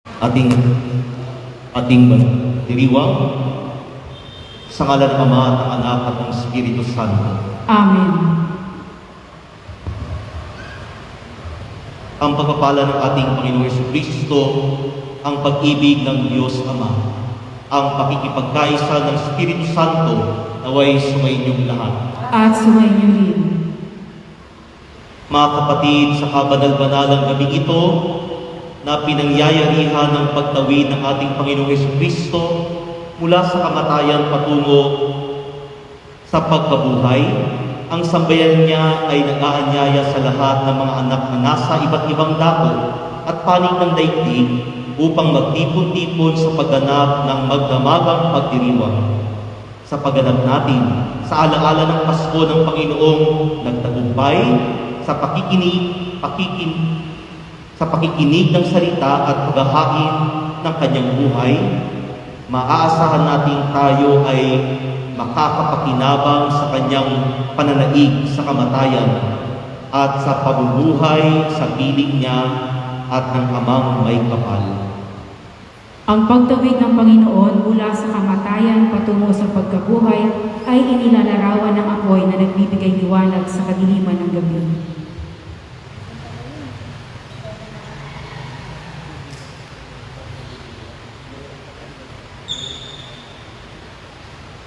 ating ating diriwang sa ngalan ng Ama at ng Anak at ng Espiritu Santo. Amen. Ang pagpapala ng ating Panginoong Jesucristo, ang pag-ibig ng Diyos Ama, ang pakikipagkaisa ng Espiritu Santo naway sumainyong lahat. At sumainyo rin. Mga kapatid, sa kabanal-banalang gabi ito, na pinangyayarihan ng pagtawid ng ating Panginoong Jesucristo mula sa kamatayan patungo sa pagkabuhay, ang sambayan niya ay nag-aanyaya sa lahat ng mga anak na nasa iba't ibang dako at panig ng daigdig upang magtipon-tipon sa pagganap ng magdamagang pagdiriwang. Sa pagganap natin, sa alaala ng Pasko ng Panginoong nagtagumpay, sa pakikinig ng salita at paghahain ng kanyang buhay, maaasahan natin tayo ay makakapakinabang sa kanyang pananaig sa kamatayan at sa pabubuhay sa piling niya at ng Amang may kapal. Ang pagtawid ng Panginoon mula sa kamatayan patungo sa pagkabuhay ay inilalarawan ng apoy na nagbibigay liwanag sa kadiliman ng gabi.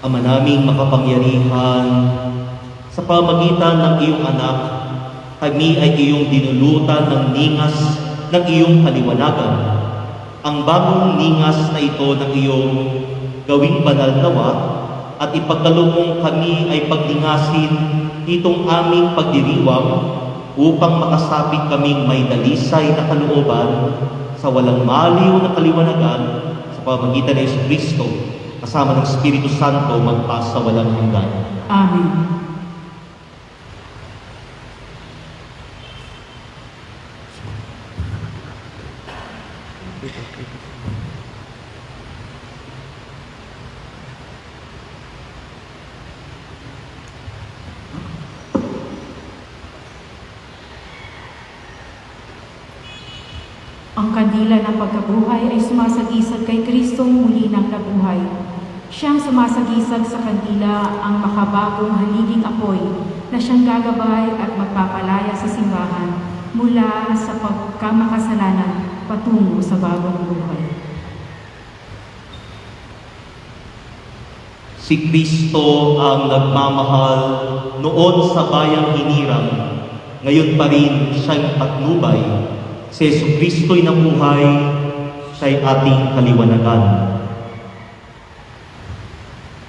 Ama naming makapangyarihan, sa pamagitan ng iyong anak, kami ay iyong dinulutan ng ningas ng iyong kaliwanagan. Ang bagong ningas na ito ng iyong gawing banal nawa at ipagkaloob kami ay paglingasin itong aming pagdiriwang upang makasapit kaming may dalisay na kalooban sa walang maliw na kaliwanagan sa pamagitan ng Jesucristo kasama ng Espiritu Santo magpasa walang hanggan. Amen. Ang kandila ng pagkabuhay ay sumasagisag kay Kristong muli ng nabuhay. Siyang sumasagisag sa kandila ang makabagong haliging apoy na siyang gagabay at magpapalaya sa simbahan mula sa pagkamakasalanan patungo sa bagong buhay. Si Kristo ang nagmamahal noon sa bayang hinirang, ngayon pa rin siyang patnubay. Si Jesucristo'y nabuhay, siya'y ating kaliwanagan.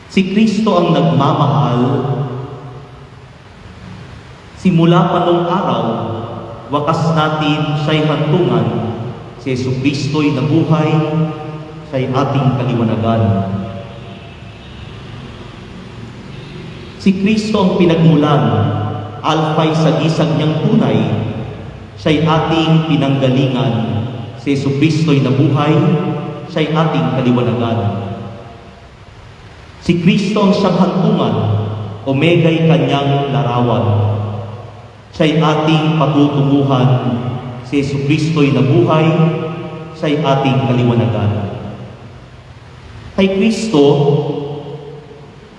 Si Kristo ang nagmamahal, simula pa nung araw, wakas natin siya'y hantungan. Si Jesucristo'y nabuhay, siya'y ating kaliwanagan. Si Kristo ang pinagmulan, alpa'y sagisag niyang tunay, siya'y ating pinanggalingan. Si Jesucristo'y nabuhay, siya'y ating kaliwanagan. Si Kristo ang siyang hantungan, omega'y kanyang larawan. Siya'y ating patutunguhan. Si Jesucristo'y nabuhay, siya'y ating kaliwanagan. Kay Kristo,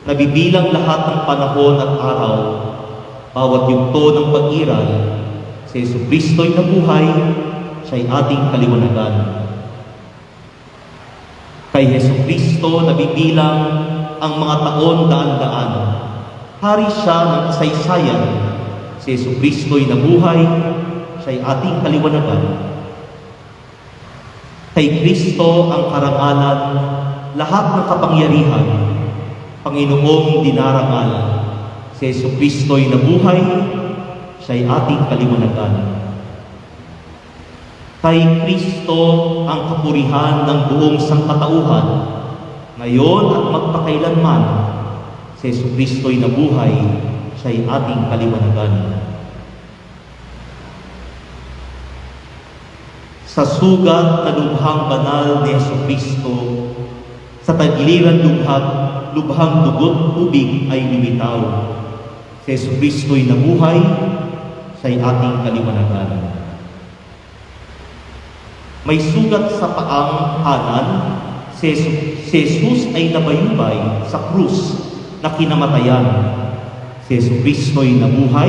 nabibilang lahat ng panahon at araw, bawat yugto ng pag-iral. Si Jesucristo'y nabuhay, siya'y ating kaliwanagan. Kay Jesucristo nabibilang ang mga taon daan-daan. Hari siya ng kasaysayan. Si Jesucristo'y nabuhay, siya'y ating kaliwanagan. Kay Kristo ang karangalan, lahat ng kapangyarihan, Panginoong dinarangal. Si Jesucristo'y nabuhay, siya'y ating kaliwanagan. Kay Kristo ang kapurihan ng buong sangkatauhan, ngayon at magpakailanman. Si Jesucristo'y nabuhay, siya'y ating kaliwanagan. Sa sugat na lubhang banal ni Jesucristo, sa tagiliran lubhang dugot tubig ay lumitaw. Si Jesucristo'y nabuhay, siya'y ating kaliwanagan. May sugat sa paang kanan, si Jesus ay nabayubay sa krus na kinamatayan. Si Jesucristo'y nabuhay,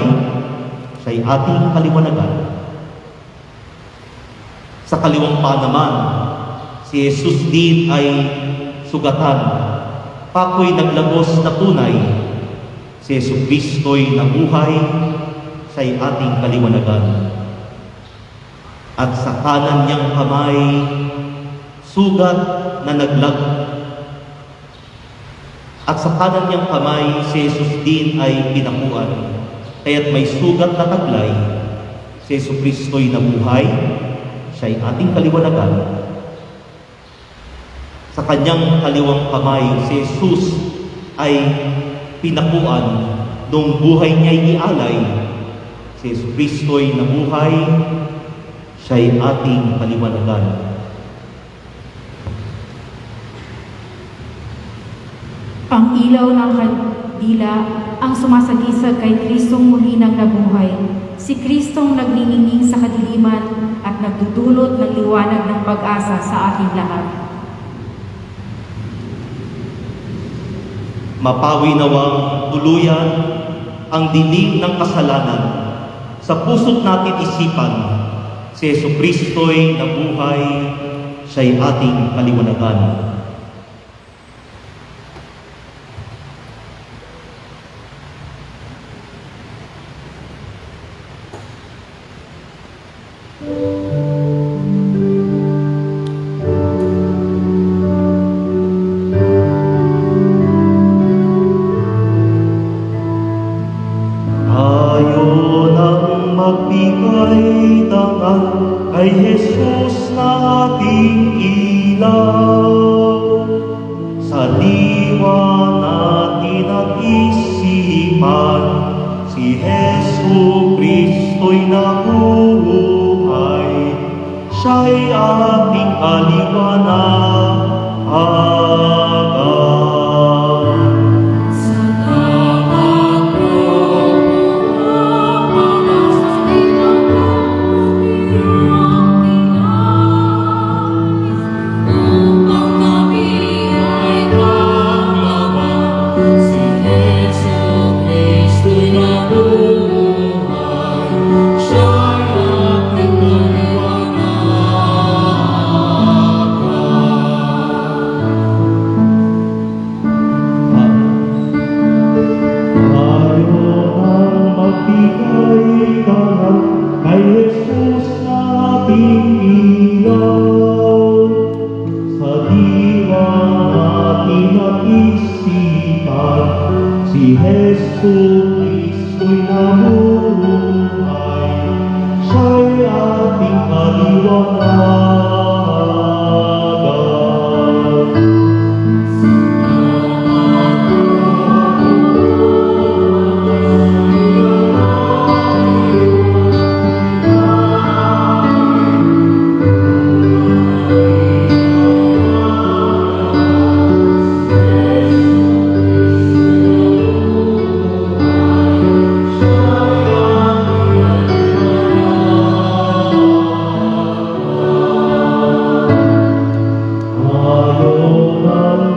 siya'y ating kaliwanagan. Sa kaliwang pa naman, si Jesus din ay sugatan, pako'y naglagos na tunay. Si Jesucristo'y nabuhay, siya'y ating kaliwanagan. At sa kanan niyang kamay, sugat na naglag. At sa kanan niyang kamay, si Jesus din ay pinakuan. Kaya't may sugat na taglay, si Jesucristo'y nabuhay, siya'y ating kaliwanagan. Sa kanyang kaliwang kamay, si Jesus ay pinakuan noong buhay niya'y ialay. Si Jesucristo'y nabuhay, siya'y ating kaliwanagan. Ang ilaw ng kandila ang sumasagisag kay Kristong muli nang nabuhay. Si Kristong nagniningning sa kadiliman at nagdudulot ng liwanag ng pag-asa sa ating lahat. Mapawi nawang tuluyan ang dilim ng kasalanan sa puso't natin isipan. Si Jesucristo'y nabuhay, siya'y ating kaliwanagan. Tayo nang magbigay dangal kay Jesus na ating ilaw. Sa diwa natin at isipan, si Jesucristo'y nabuhay, siya'y ating kaliwanagan. Si Jesucristo'y nabuhay, siya'y ating kaliwanagan.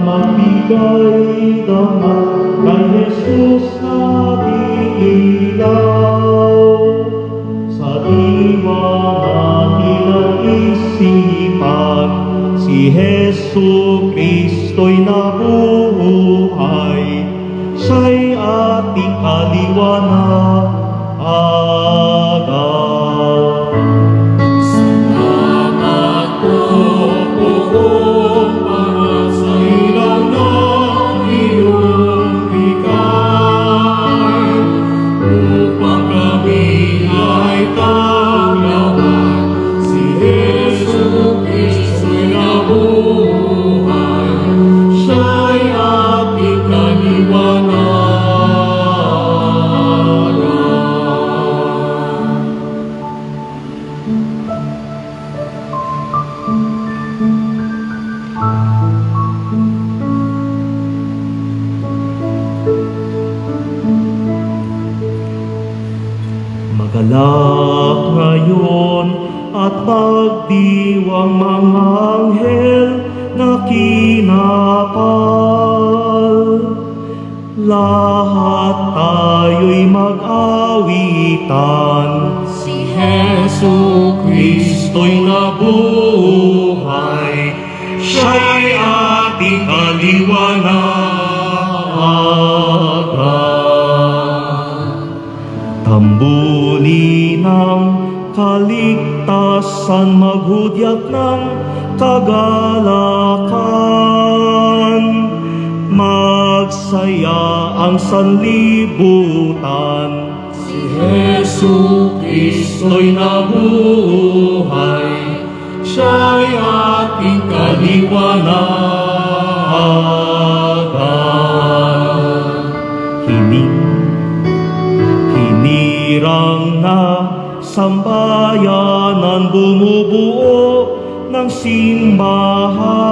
Magbigay damang kay Jesus nating ilaw. Sa diwa natin at isipan, si Jesucristo'y nabuhay, siya'y ating kaliwanagan. Magalak ngayon at pagdiwang mga anghel na kinapal. Lahat tayo'y mag-awitan. Si Jesu Kristo'y nabuhay, siya'y ating kaliwanagan. Tambuli ng kaligtasan, maghudyat ng kagalakan. Magsaya ang sanlibutan. Si Jesu Kristo'y nabuhay, siya'y ating kaliwanagan. Hinirang na sambayanan, bumubuo ng simbahan.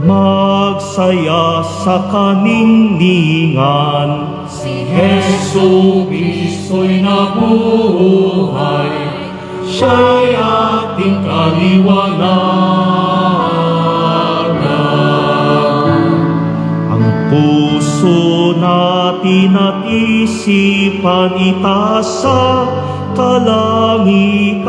Magsaya sa kaningningan. Si Jesu Kristo'y nabuhay, siya'y ating kaliwanagan. Ang puso natin at isipan itaas sa kalangitan.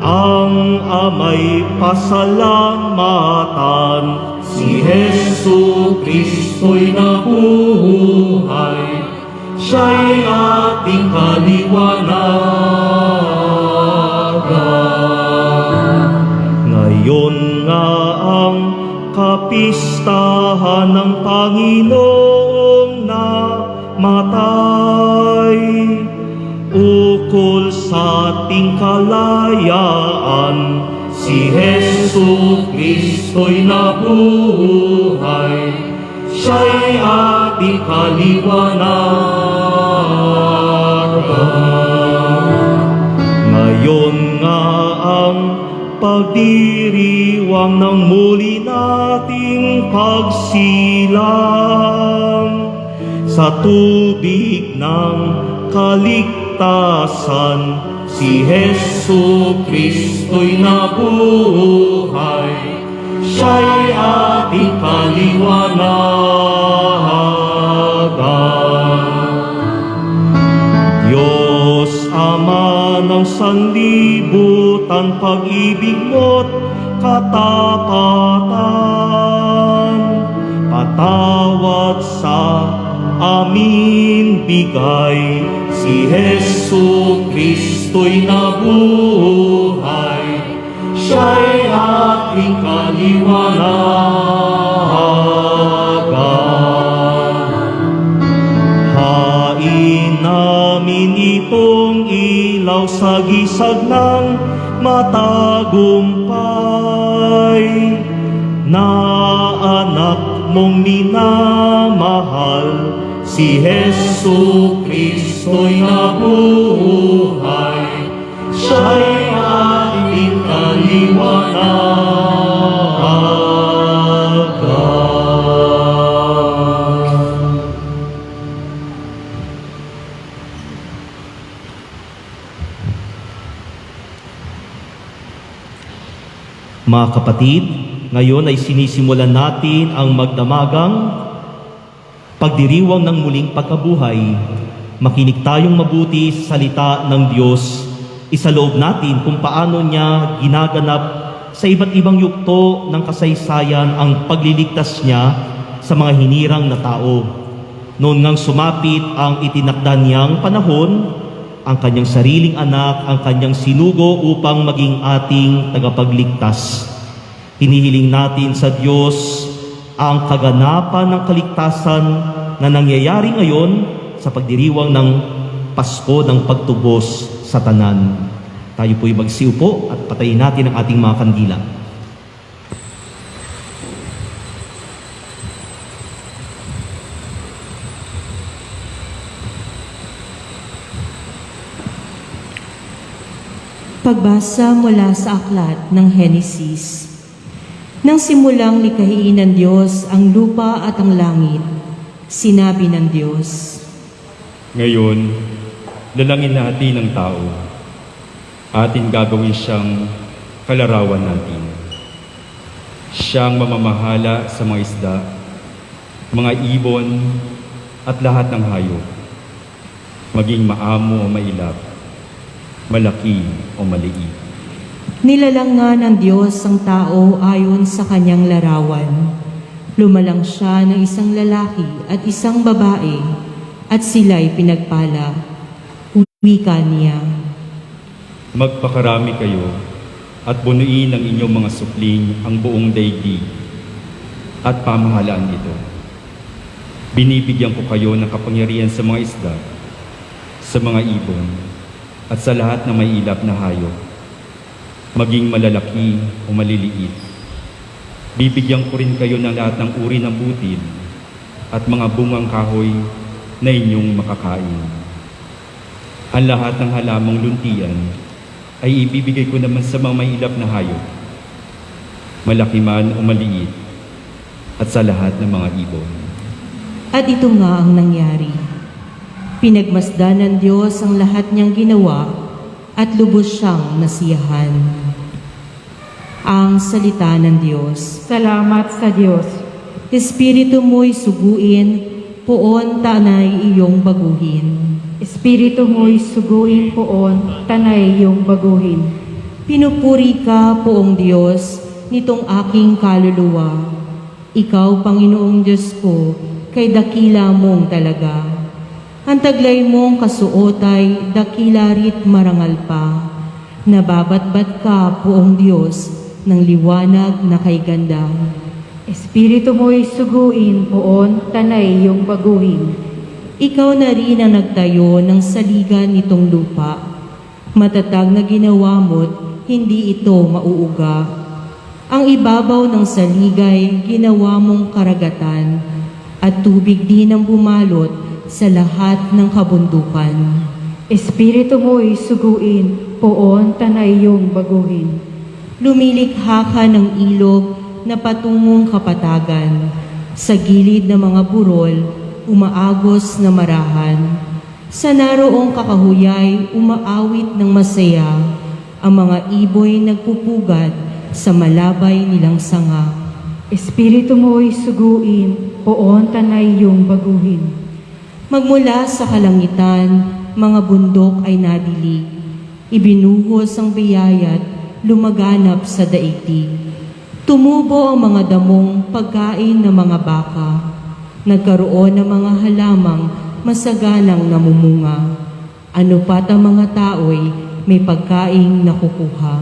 Ang Ama'y pasalamatan. Si Jesu Kristo'y nabuhay, siya'y ating kaliwanagan. Ngayon nga ang kapistahan ng Panginoong namatay, ukol sa ating kalayaan. Si Jesu Kristo'y nabuhay, siya'y ating kaliwanagan. Ngayon nga ang pagdiriwang ng muli nating pagsilang sa tubig ng kaligtasan. Si Jesu Kristo'y nabuhay, siya'y ating kaliwanagan. Diyos Ama ng sanlibutan, pag-ibig mo't katapatan, patawad sa amin bigay. Si Jesu Kristo'y nabuhay, siya'y ating kaliwanagan. Hain namin itong ilaw sa gisag ng matagumpay, na anak mong minamahal. Si Jesu Kristo'y nabuhay, siya'y ating kaliwanagan. Mga kapatid, ngayon ay sinisimulan natin ang magdamagang pagdiriwang ng muling pagkabuhay. Makinig tayong mabuti sa salita ng Diyos. Isaloob natin kung paano niya ginaganap sa iba't ibang yugto ng kasaysayan ang pagliligtas niya sa mga hinirang na tao. Noon ngang sumapit ang itinakda niyang panahon, ang kanyang sariling anak ang kanyang sinugo upang maging ating tagapagligtas. Hinihiling natin sa Diyos ang kaganapan ng kaligtasan na nangyayari ngayon sa pagdiriwang ng Pasko ng pagtubos sa tanan. Tayo po'y magsiupo at patayin natin ang ating mga kandila. Pagbasa mula sa aklat ng Henesis. Nang simulang likhain ng Diyos ang lupa at ang langit, sinabi ng Diyos, Ngayon, lalangin natin ang tao. Atin gagawin siyang kalarawan natin. Siyang mamamahala sa mga isda, mga ibon, at lahat ng hayop. Maging maamo o mailap, malaki o maliit. Nilalang ng Diyos ang tao ayon sa kanyang larawan. Lumalang siya ng isang lalaki at isang babae, at sila'y pinagpala. Wika niya. Magpakarami kayo at bunuin ng inyong mga supling ang buong daigdig at pamahalaan ito. Binibigyan ko kayo ng kapangyarihan sa mga isda, sa mga ibon, at sa lahat ng may ilap na hayop, maging malalaki o maliliit. Bibigyan ko rin kayo ng lahat ng uri ng butil at mga bungang kahoy na inyong makakain. Ang lahat ng halamang luntian ay ibibigay ko naman sa mga may ilap na hayop, malaki man o maliit, at sa lahat ng mga ibon. At ito nga ang nangyari. Pinagmasdan ng Diyos ang lahat niyang ginawa at lubos siyang nasiyahan. Ang salita ng Diyos. Salamat sa Diyos. Espiritu mo'y suguin, poon tanay iyong baguhin. Espiritu mo'y suguin poon, tanay iyong baguhin. Pinupuri ka, poong Diyos, nitong aking kaluluwa. Ikaw, Panginoong Diyos ko, kay dakila mong talaga. Ang taglay mong kasuotay, dakila rit marangal pa. Nababatbat ka, poong Diyos, ng liwanag na kay ganda. Espiritu mo'y suguin poon, tanay iyong baguhin. Ikaw na rin ang nagtayo ng saligan nitong lupa. Matatag na ginawa mo't hindi ito mauuga. Ang ibabaw ng saligay, ginawa mong karagatan, at tubig din ang bumalot sa lahat ng kabundukan. Espiritu mo'y suguin poon, tanay iyong baguhin. Lumilikha ka ng ilog na patungong kapatagan. Sa gilid ng mga burol, umaagos na marahan. Sa naroong kakahuyay, umaawit ng masaya. Ang mga iboy nagpupugad sa malabay nilang sanga. Espiritu mo'y suguin poon, tanay iyong baguhin. Magmula sa kalangitan, mga bundok ay nadilig. Ibinuhos ang biyayat, lumaganap sa daigdig. Tumubo ang mga damong pagkain ng mga baka. Nagkaroon ng mga halamang masaganang namumunga. Ano pat ang mga tao'y may pagkaing nakukuha.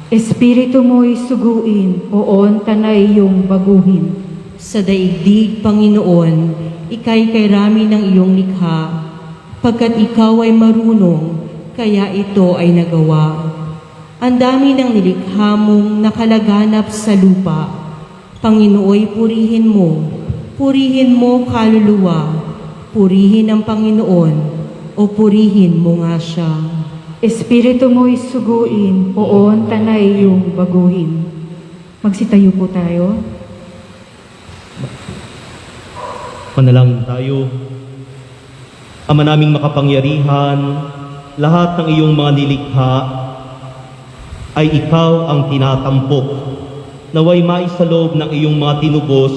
Espiritu mo'y suguin poon, tanay iyong baguhin. Sa daigdig, Panginoon, ika'y kairami ng iyong likha, pagkat ikaw ay marunong, kaya ito ay nagawa. Ang dami ng nilikha mong nakalaganap sa lupa. Panginooy, purihin mo kaluluwa, purihin ang Panginoon, o purihin mo nga siya. Espiritu mo'y suguin poon, tanay iyong baguhin. Magsitayo po tayo. Manalangin tayo. Ama naming makapangyarihan, lahat ng iyong mga nilikha ay ikaw ang tinatampok. Naway maisaloob ng iyong mga tinubos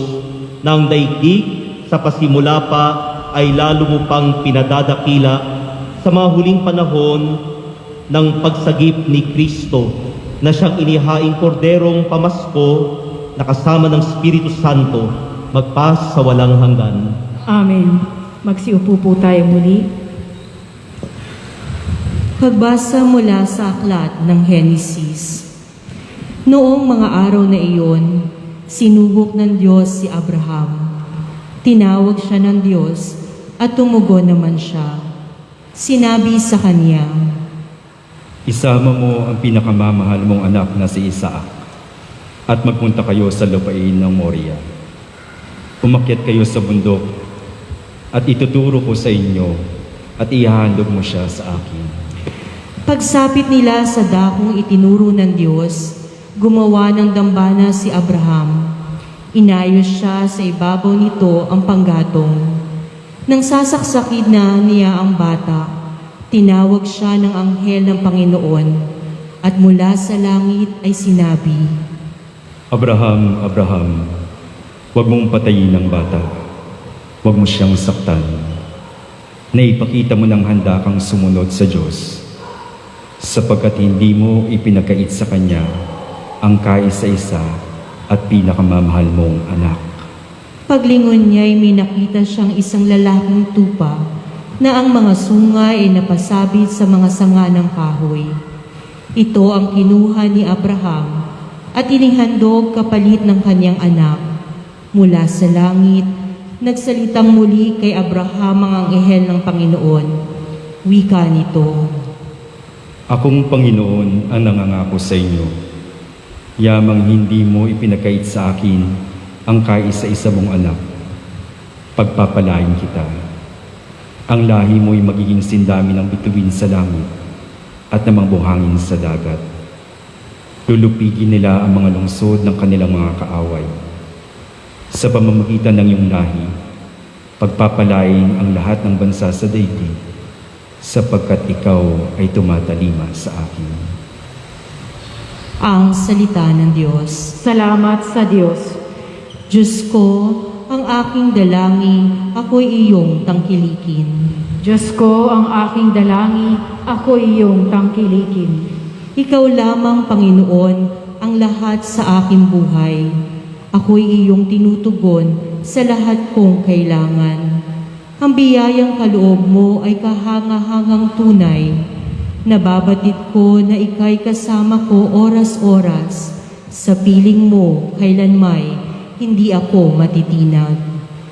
na ang daigdig sa pasimula pa ay lalo mo pang pinadadakila sa mga huling panahon ng pagsagip ni Kristo na siyang inihaing korderong pamasko na kasama ng Espiritu Santo magpas sa walang hanggan. Amen. Magsiupo po tayo muli. Pagbasa mula sa aklat ng Henesis. Noong mga araw na iyon, sinubok ng Diyos si Abraham. Tinawag siya ng Diyos at tumugon naman siya. Sinabi sa kanya, Isama mo ang pinakamamahal mong anak na si Isaac at magpunta kayo sa lupain ng Moria. Umakyat kayo sa bundok at ituturo ko sa inyo at ihahandog mo siya sa akin. Pagsapit nila sa dakong itinuro ng Diyos, gumawa ng dambana si Abraham. Inayos siya sa ibabaw nito ang panggatong. Nang sasaksakid na niya ang bata, Tinawag siya ng anghel ng Panginoon at mula sa langit ay sinabi, Abraham, Abraham, huwag mong patayin ang bata. Huwag mo siyang saktan. Naipakita mo ng handa kang sumunod sa Diyos, sapagkat hindi mo ipinagkait sa Kanya ang kaisa-isa at pinakamamahal mong anak. Paglingon niya ay may nakita siyang isang lalaking tupa na ang mga sungay ay napasabit sa mga sanga ng kahoy. Ito ang kinuha ni Abraham at inihandog kapalit ng kanyang anak. Mula sa langit, nagsalitang muli kay Abraham ang anghel ng Panginoon. Wika nito, Akong Panginoon ang nangangako sa inyo. Yamang hindi mo ipinagkait sa akin ang kaisa-isa mong anak. Pagpapalain kita. Ang lahi mo'y magiging sindami ng bituin sa langit at namang buhangin sa dagat. Lulupigin nila ang mga lungsod ng kanilang mga kaaway. Sa pamamagitan ng iyong lahi, pagpapalain ang lahat ng bansa sa daigdig, sapagkat ikaw ay tumatalima sa akin. ang salita ng Diyos. Salamat sa Diyos. Diyos ko, ang aking dalangin, ako'y iyong tangkilikin. Diyos ko, ang aking dalangin, ako iyong tangkilikin. Ikaw lamang, Panginoon, ang lahat sa aking buhay. Ako'y iyong tinutugon sa lahat kong kailangan. Ang biyayang kaloob mo ay kahangahangang tunay. Nababatid ko na ika'y kasama ko oras-oras. Sa piling mo, kailanmay, hindi ako matitinag.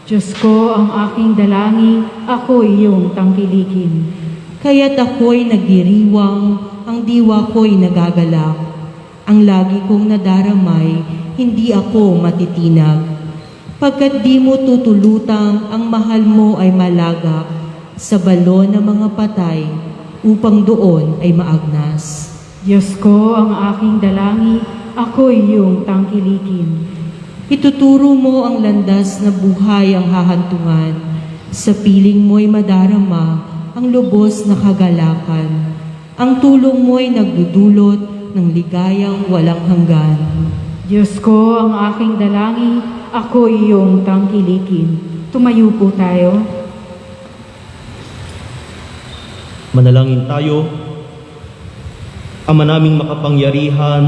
Diyos ko, ang aking dalangin, ako iyong tangkilikin. Kaya't ako'y nagdiriwang, ang diwa ko'y nagagalak. Ang lagi kong nadaramay, hindi ako matitinag. Pagkat di mo tutulutang, ang mahal mo ay malagak sa balon ng mga patay, upang doon ay maagnas. Diyos ko, ang aking dalangin, ako iyong tangkilikin. Ituturo mo ang landas na buhay ang hahantungan. Sa piling mo'y madarama ang lubos na kagalakan. Ang tulong mo'y nagdudulot ng ligayang walang hanggan. Diyos ko, ang aking dalangin, ako iyong tangkilikin. Tumayo po tayo. Manalangin tayo. Ama naming makapangyarihan,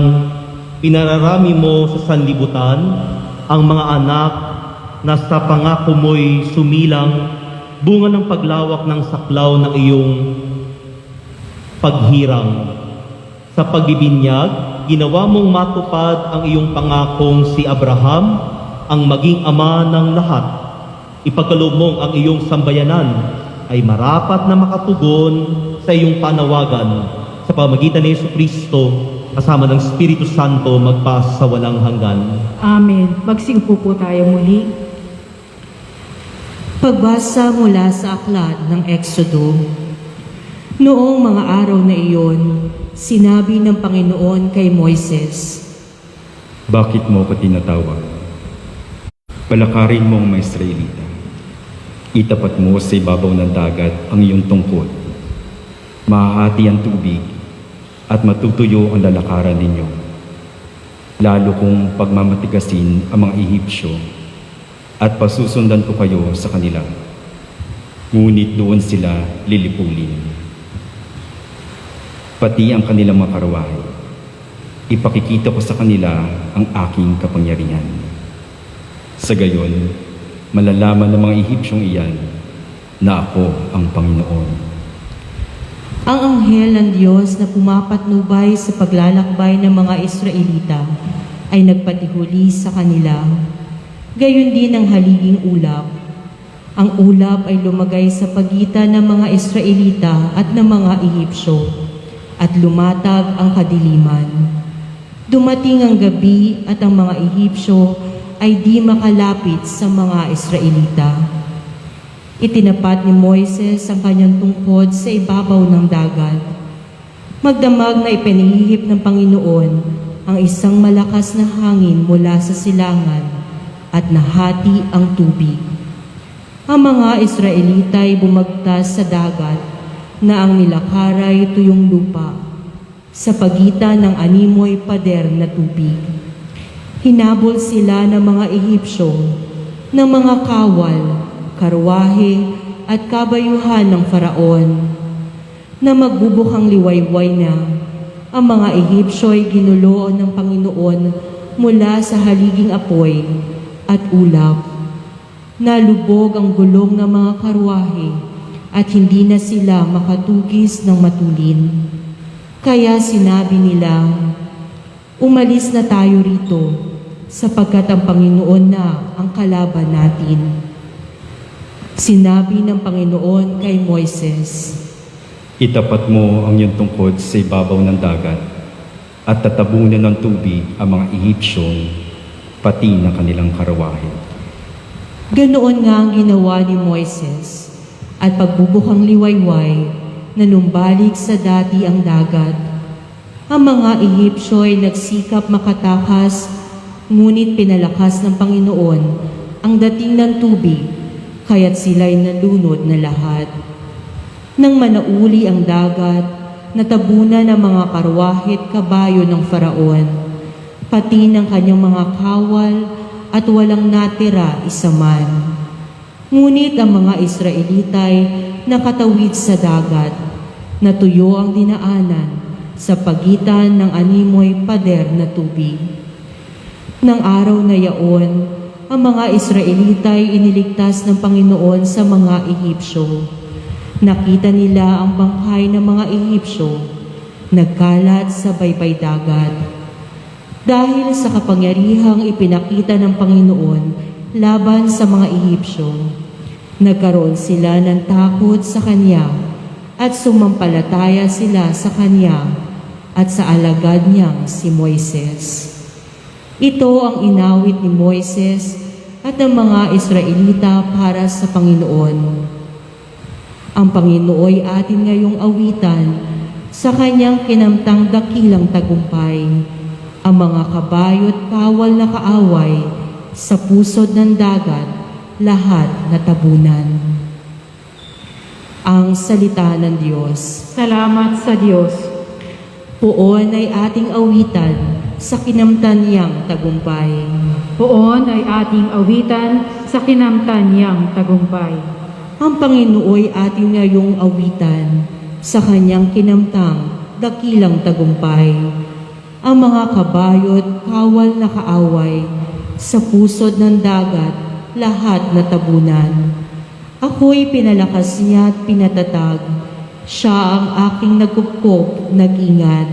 pinararami mo sa sanlibutan ang mga anak na sa pangako mo'y sumilang, bunga ng paglawak ng saklaw ng iyong paghirang. Sa pagbibinyag, ginawa mong matupad ang iyong pangakong si Abraham, ang maging ama ng lahat. Ipagkaloob mong ang iyong sambayanan ay marapat na makatugon sa iyong panawagan sa pamagitan ni Jesucristo kasama ng Espiritu Santo magpas sa walang hanggan. Amen. Magsiupo po tayo muli. Pagbasa mula sa aklat ng Exodo. Noong mga araw na iyon, sinabi ng Panginoon kay Moises, Bakit mo ko tinatawag? Palakarin mo ang mga Israelita. Itapat mo sa ibabaw ng dagat ang iyong tungkod. Mahahati ang tubig at matutuyo ang lalakaran ninyo. Lalo kong pagmamatigasin ang mga Ehipsyo at pasusundan ko kayo sa kanila. Ngunit doon sila lilipulin. Pati ang kanilang mga karawahe. Ipakikita ko sa kanila ang aking kapangyarihan. Sa gayon, malalaman ng mga Ehipsyong iyan na ako ang Panginoon. ang anghel ng Diyos na pumapatnubay sa paglalakbay ng mga Israelita ay nagpatihuli sa kanila. Gayon din ang haliging ulap. Ang ulap ay lumagay sa pagitan ng mga Israelita at ng mga Ehipsyo, at lumatag ang kadiliman. Dumating ang gabi at ang mga Ehipsyo ay di makalapit sa mga Israelita. Itinapat ni Moises ang kanyang tungkod sa ibabaw ng dagat. Magdamag na ipinihihip ng Panginoon ang isang malakas na hangin mula sa silangan at nahati ang tubig. Ang mga Israelita ay bumagtas sa dagat na ang nilakaray tuyong lupa sa pagitan ng animoy pader na tubig. Hinabol sila ng mga Ehipsyo, ng mga kawal, karwahe at kabayuhan ng Faraon, na magbubukang liwayway na. Ang mga Ehipsyo ay ginuloon ng Panginoon mula sa haliging apoy at ulap. Nalubog ang gulong ng mga karwahe at hindi na sila makatugis ng matulin. Kaya sinabi nila, "Umalis na tayo rito, sapagkat ang Panginoon na ang kalaban natin." Sinabi ng Panginoon kay Moises, Itapat mo ang iyong tungkod sa ibabaw ng dagat at tatabunan ng tubig ang mga Ehipsyo, pati ng kanilang karawahe. Ganoon nga ang ginawa ni Moises, at pagbubukang liwayway, nanumbalik sa dati ang dagat. Ang mga Ehipsyo ay nagsikap makatakas, ngunit pinalakas ng Panginoon ang dating ng tubig, kaya't sila'y nalunod na lahat. Nang manauli ang dagat, natabunan ang mga karwahe at kabayo ng Faraon, pati ng kanyang mga kawal, at walang natira isa man. Ngunit ang mga Israelitay nakatawid sa dagat, natuyo ang dinaanan sa pagitan ng animoy pader na tubig. Nang araw na yaon, ang mga Israelitay iniligtas ng Panginoon sa mga Ehipsyo. Nakita nila ang bangkay ng mga Ehipsyo, nagkalat sa baybay dagat. Dahil sa kapangyarihang ipinakita ng Panginoon laban sa mga Ehipsyo, nagkaroon sila ng takot sa Kanya at sumampalataya sila sa Kanya at sa alagad niyang si Moises. Ito ang inawit ni Moises at ng mga Israelita para sa Panginoon. Ang Panginooy atin ngayong awitan sa Kanyang kinamtang dakilang tagumpay. Ang mga kabayo at kawal na kaaway sa pusod ng dagat, lahat natabunan. Ang salita ng Diyos. Salamat sa Diyos. Poon ay ating awitan sa kinamtan niyang tagumpay. Poon ay ating awitan sa kinamtan niyang tagumpay. Ang Panginooy ating ngayong awitan sa Kanyang kinamtang dakilang tagumpay. Ang mga kabayo at kawal na kaaway sa pusod ng dagat, lahat natabunan. Ako'y pinalakas niya at pinatatag. Siya ang aking nagkupkop, nag-ingat.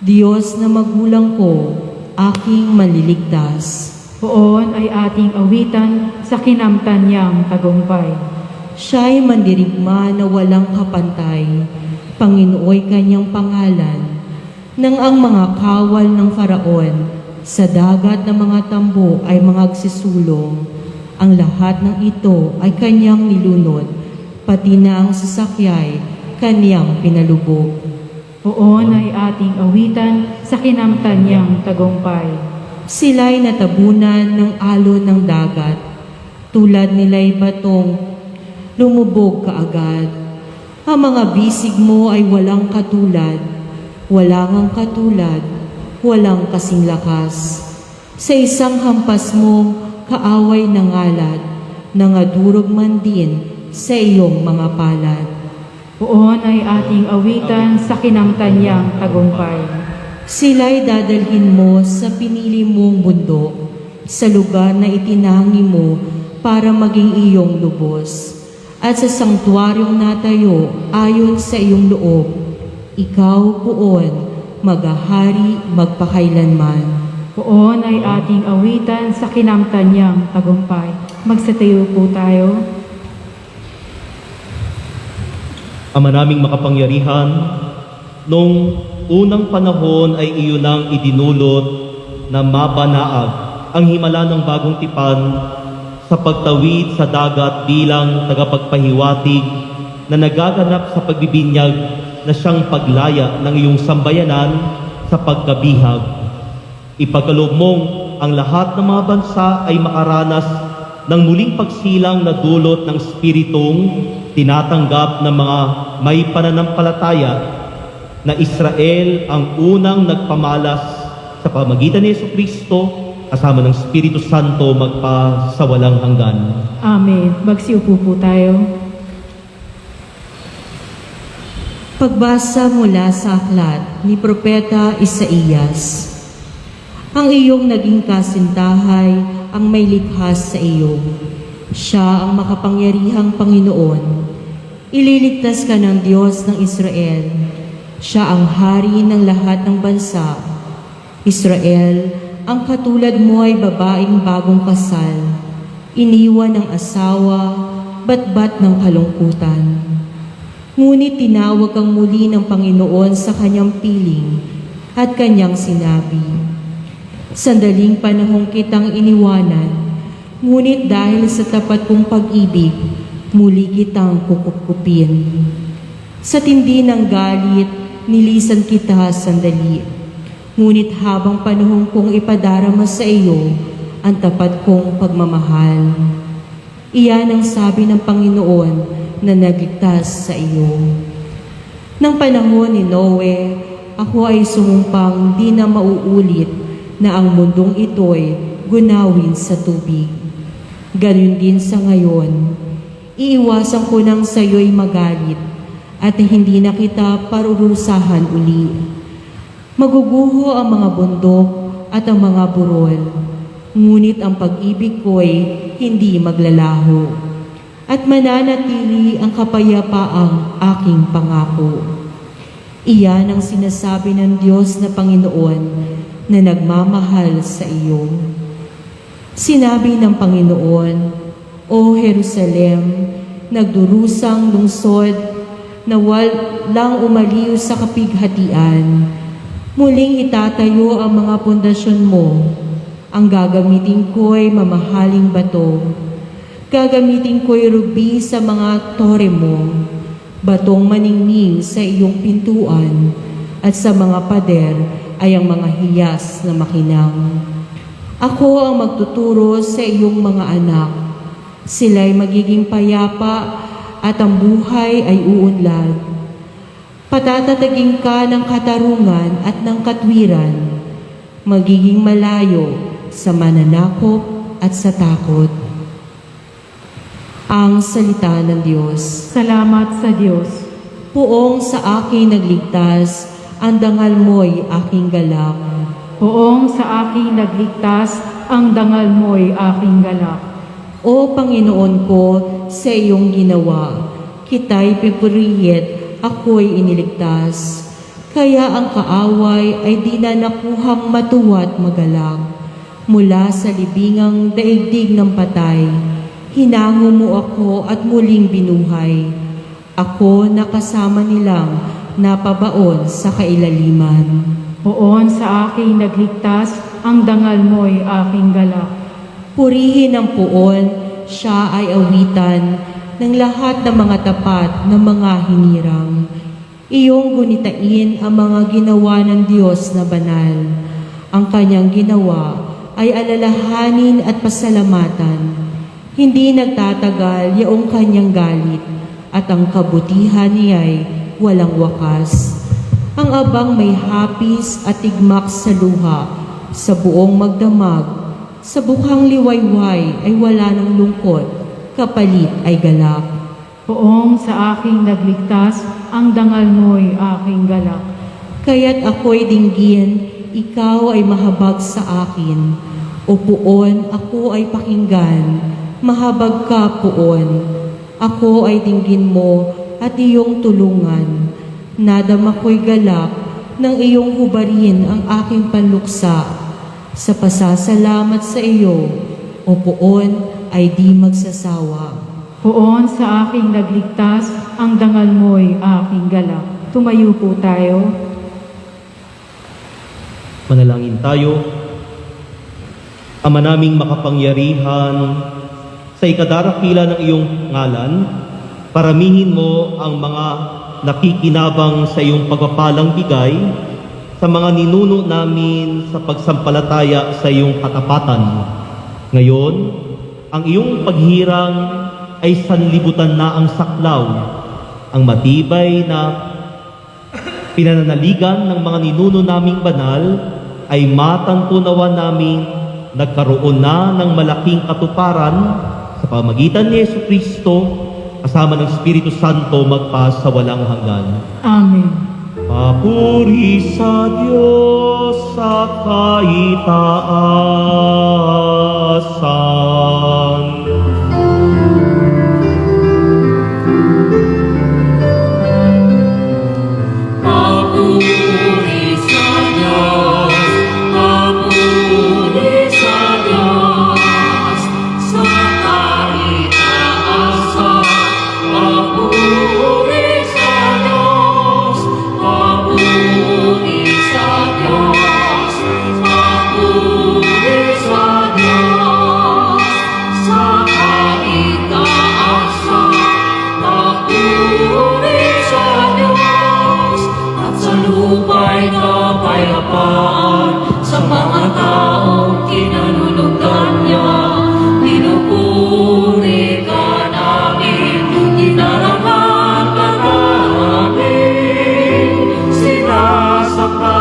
Diyos na magulang ko, aking maliligtas. Poon ay ating awitan sa kinamtan niyang tagumpay. Siya'y mandirigma na walang kapantay. Panginooy kanyang pangalan. Nang ang mga kawal ng Faraon sa dagat ng mga tambo ay magsisulong, ang lahat ng ito ay kanyang nilunod, pati na ang sasakyay kanyang pinalubog. Poon ay ating awitan sa kinamtan niyang tagumpay. Sila'y natabunan ng alon ng dagat, tulad nila'y batong lumubog kaagad. Ang mga bisig mo ay walang katulad, walang katulad, walang kasing lakas. Sa isang hampas mo, kaaway ng ngalat, nangadurog man din sa iyong mga palad. Poon ay ating awitan sa kinamtan niyang tagumpay. Sila'y dadalhin mo sa pinili mong bundok, sa lugar na itinangi mo para maging iyong lubos, at sa sangtuaryong natayo ayon sa iyong loob. Ikaw, Poon, maghahari magpakailanman. Poon ay ating awitan sa kinamtan niyang tagumpay. Magsatayo po tayo. Ama naming makapangyarihan, nung unang panahon ay iyo nang idinulot na mapanaag ang himala ng bagong tipan sa pagtawid sa dagat bilang tagapagpahiwatig na nagaganap sa pagbibinyag na siyang paglaya ng iyong sambayanan sa pagkabihag. Ipagkaloob mong ang lahat ng mga bansa ay makaranas ng muling pagsilang na dulot ng Espiritong tinatanggap ng mga may pananampalataya na Israel ang unang nagpamalas sa pamagitan ni Jesucristo kasama ng Espiritu Santo magpasawalang hanggan. Amen. Magsiupo po tayo. Pagbasa mula sa aklat ni Propeta Isaías. Ang iyong naging kasintahay ang may likha sa iyo. Siya ang makapangyarihang Panginoon. Ililigtas ka ng Diyos ng Israel. Siya ang hari ng lahat ng bansa. Israel, ang katulad mo ay babaeng bagong kasal. Iniwan ng asawa, batbat ng kalungkutan. Ngunit tinawag kang muli ng Panginoon sa kanyang piling at kanyang sinabi, sandaling panahong kitang iniwanan, ngunit dahil sa tapat kong pag-ibig, muli kitang kukupkupin. Sa tindi ng galit, nilisan kita sandali. Ngunit habang panahon kong ipadarama sa iyo ang tapat kong pagmamahal. Iyan ang sabi ng Panginoon na nagligtas sa iyo. Nang panahon ni Noe, ako ay sumumpang di na mauulit na ang mundong ito'y gunawin sa tubig. Ganun din sa ngayon, iiwasan ko nang sa iyo'y magalit at hindi na kita parurusahan uli. Maguguho ang mga bundok at ang mga burol, ngunit ang pag-ibig ko'y hindi maglalaho, at mananatili ang kapayapaang aking pangako. Iyan ang sinasabi ng Diyos na Panginoon na nagmamahal sa iyo. Sinabi ng Panginoon, O Jerusalem, nagdurusang lungsod na walang umaliw sa kapighatian, muling itatayo ang mga pundasyon mo. Ang gagamitin ko'y mamahaling bato. Gagamitin ko'y rubi sa mga tore mo, batong maningning sa iyong pintuan, at sa mga pader ay ang mga hiyas na makinang. Ako ang magtuturo sa iyong mga anak. Sila'y magiging payapa at ang buhay ay uunlad. Patatatagin ka ng katarungan at ng katwiran, magiging malayo sa mananakop at sa takot. Ang salita ng Diyos. Salamat sa Diyos. Poong sa akin nagligtas, ang dangal mo'y aking galak. Poong sa akin nagligtas, ang dangal mo'y aking galak. O Panginoon ko, sa iyong ginawa, kita'y pipurihet, ako'y iniligtas. Kaya ang kaaway ay di na nakuhang matuwa't magalak. Mula sa libingang daigdig ng patay, hinango mo ako at muling binuhay. Ako nakasama nilang napabaon sa kailaliman. Poon sa akin nagligtas, ang dangal mo'y aking galak. Purihin ang puon, siya ay awitan ng lahat ng mga tapat na mga hinirang. Iyong gunitain ang mga ginawa ng Diyos na banal. Ang kanyang ginawa ay alalahanin at pasalamatan. Hindi nagtatagal yaong kanyang galit at ang kabutihan niya'y walang wakas. Ang abang may hapis at tigmak sa luha, sa buong magdamag, sa bukhang liwayway ay wala ng lungkot, kapalit ay galak. Poong sa aking nagligtas, ang dangal mo'y aking galak. Kaya't ako'y dinggin, ikaw ay mahabag sa akin. O puon, ako ay pakinggan, mahabag ka puon. Ako ay dinggin mo at iyong tulungan. Nadama ko'y galak ng iyong hubarin ang aking panluksa. Sa pasasalamat sa iyo, o puon ay di magsasawa. Poon sa aking nagligtas, ang dangal mo'y aking galak. Tumayo po tayo. Manalangin tayo. Ama naming makapangyarihan, sa ikadarakila ng iyong ngalan, paramihin mo ang mga nakikinabang sa iyong pagpapalang bigay sa mga ninuno namin sa pagsampalataya sa iyong katapatan. Ngayon, ang iyong paghirang ay sanlibutan na ang saklaw, ang matibay na pinananaligan ng mga ninuno naming banal ay matantunawan namin nagkaroon na ng malaking katuparan sa pamagitan ni Jesucristo kasama ng Espiritu Santo magpa sa walang hanggan. Amen. Papuri sa Diyos sa kaitaasan. Sa mga taong kinalulugdan niya, pinupuri ka namin, inaraman ka namin, sinasamba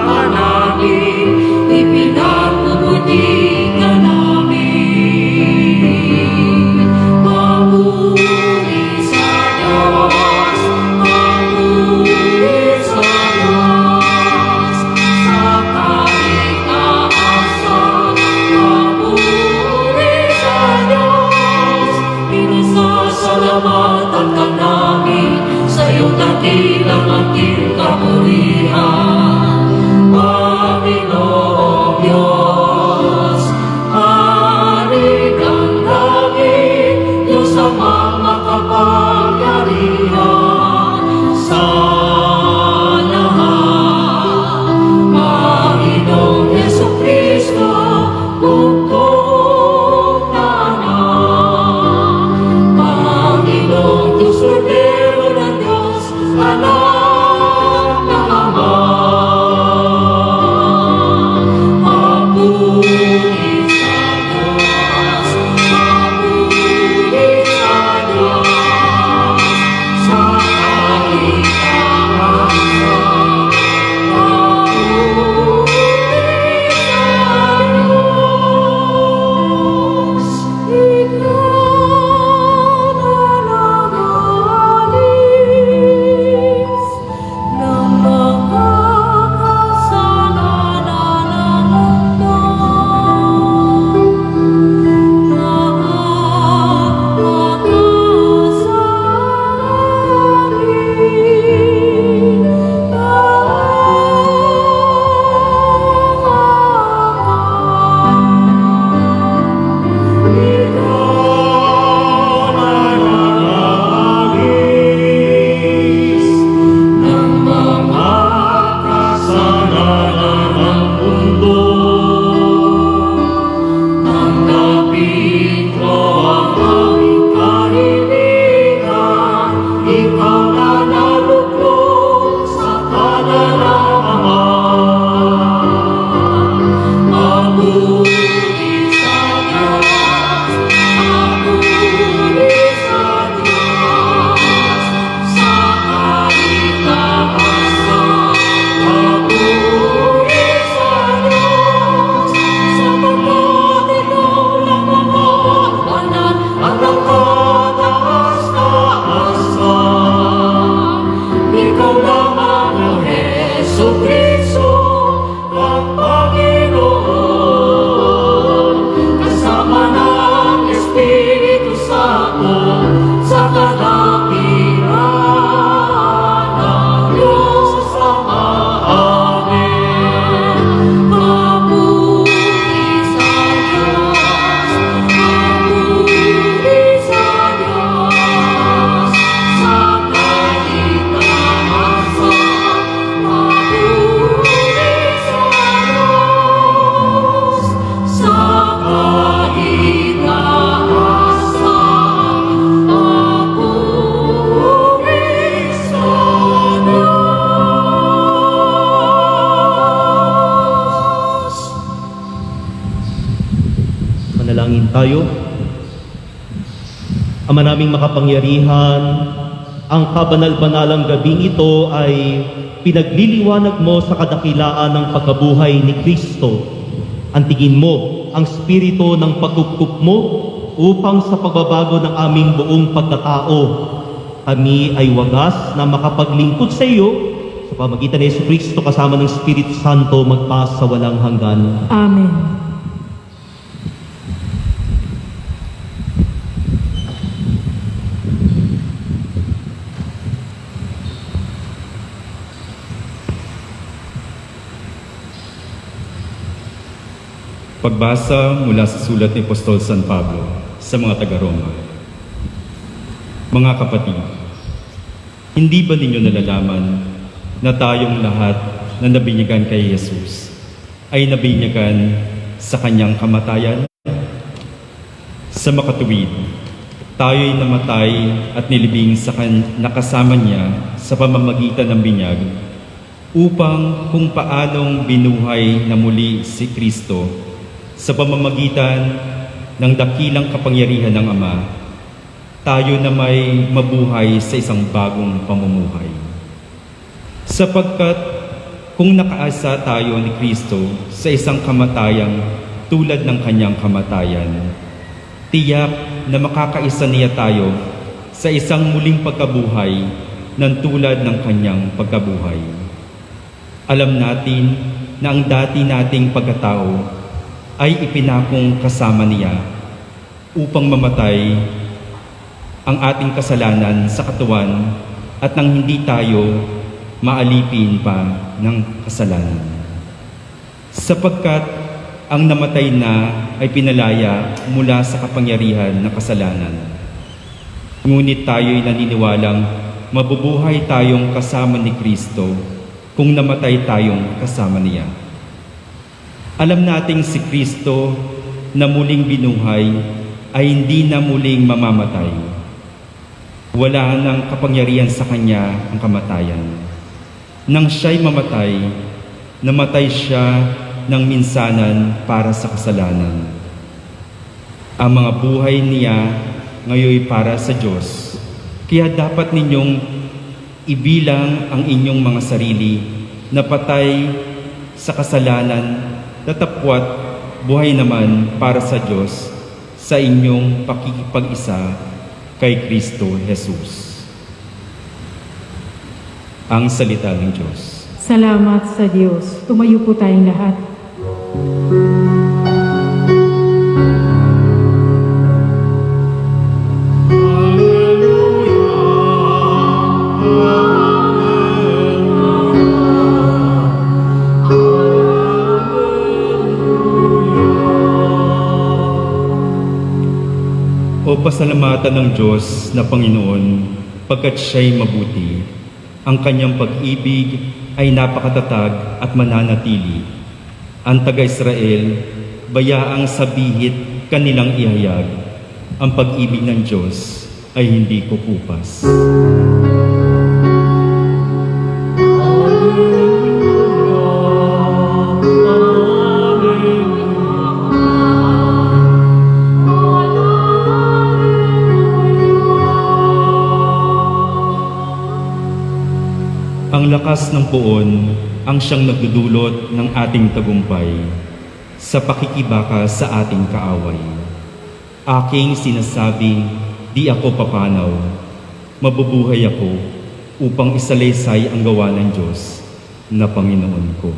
ka namin, ipinapuputi ka namin. Papuri sa Diyos, papuri sa Diyos, sa kaitaasan, papuri sa Diyos. Pinasasalamatan ka namin sa iyong dakilang aking kapurihan, Panginoong Diyos. Hari ng langit, Diyos amang makapangyarihan sa lahat. Panginoong Jesucristo, bugtong tanan. Panginoong Diyos, Cordero ng Diyos, Anak ng Ama. Papuri sa Diyos, papuri sa Diyos, sa kaitaasan, papuri sa Diyos. Ikaw na nagalis ng makakasalanan ng mundo. Ng mga kasalanan ng mundo, tanggapin ko ang aming kahiligan, ikaw na naluklok sa kanan ng Ama. Papuri sa Diyos, papuri sa Diyos, sa kaitaasan, papuri sa Diyos, sapagkat ikaw lamang ang banal at ang kataas-taasan. Ikaw lamang ang Jesucristo, ang Panginoon, kasama ng Espiritu Santo, sa kadakilaan ng Diyos Ama. Amen. Papuri sa Diyos, papuri sa Diyos, sa kaitaasan, papuri sa Diyos, sa kaitaasan, papuri sa Diyos. Manalangin tayo. Ama naming makapangyarihan, ang kabanal-banalang gabing ito ay pinagliliwanag mo sa kadakilaan ng pagkabuhay ni Kristo. Antingin mo ang spirito ng pagkupkup mo upang sa pagbabago ng aming buong pagkatao, kami ay wagas na makapaglingkod sa iyo sa pamagitan ni Jesucristo kasama ng Espiritu Santo magpa sa walang hanggan. Amen. Pagbasa mula sa sulat ni Apostol San Pablo sa mga taga-Roma. Mga kapatid, hindi ba ninyo nalalaman na tayong lahat na nabinyagan kay Jesus ay nabinyagan sa kanyang kamatayan? Sa makatuwid, tayo'y namatay at nilibing sa nakasama niya sa pamamagitan ng binyag upang kung paanong binuhay na muli si Kristo sa pamamagitan ng dakilang kapangyarihan ng Ama, tayo na may mabuhay sa isang bagong pamumuhay. Sapagkat kung nakaasa tayo ni Kristo sa isang kamatayang tulad ng kanyang kamatayan, tiyak na makakaisa niya tayo sa isang muling pagkabuhay ng tulad ng kanyang pagkabuhay. Alam natin na ang dati nating pagkatao ay ipinakong kasama niya upang mamatay ang ating kasalanan sa katawan at nang hindi tayo maalipin pa ng kasalanan. Sapagkat ang namatay na ay pinalaya mula sa kapangyarihan ng kasalanan. Ngunit tayo'y naniniwalang mabubuhay tayong kasama ni Kristo kung namatay tayong kasama niya. Alam nating si Kristo na muling binuhay ay hindi na muling mamamatay. Wala nang kapangyarihan sa kanya ang kamatayan. Nang siya'y mamatay, namatay siya ng minsanan para sa kasalanan. Ang mga buhay niya ngayon para sa Diyos. Kaya dapat ninyong ibilang ang inyong mga sarili na patay sa kasalanan, tatapwat buhay naman para sa Diyos sa inyong pakikipag-isa kay Kristo Jesus. Ang salita ng Diyos. Salamat sa Diyos. Tumayo po tayong lahat. O pasalamatan ng Diyos na Panginoon, pagkat siya'y mabuti. Ang kanyang pag-ibig ay napakatatag at mananatili. Ang taga-Israel, bayaang sabihit kanilang ihayag. Ang pag-ibig ng Diyos ay hindi kukupas. Ang lakas ng poon ang siyang nagdudulot ng ating tagumpay sa pakikibaka sa ating kaaway. Aking sinasabi, di ako papanaw, mabubuhay ako upang isalaysay ang gawa ng Diyos na Panginoon ko.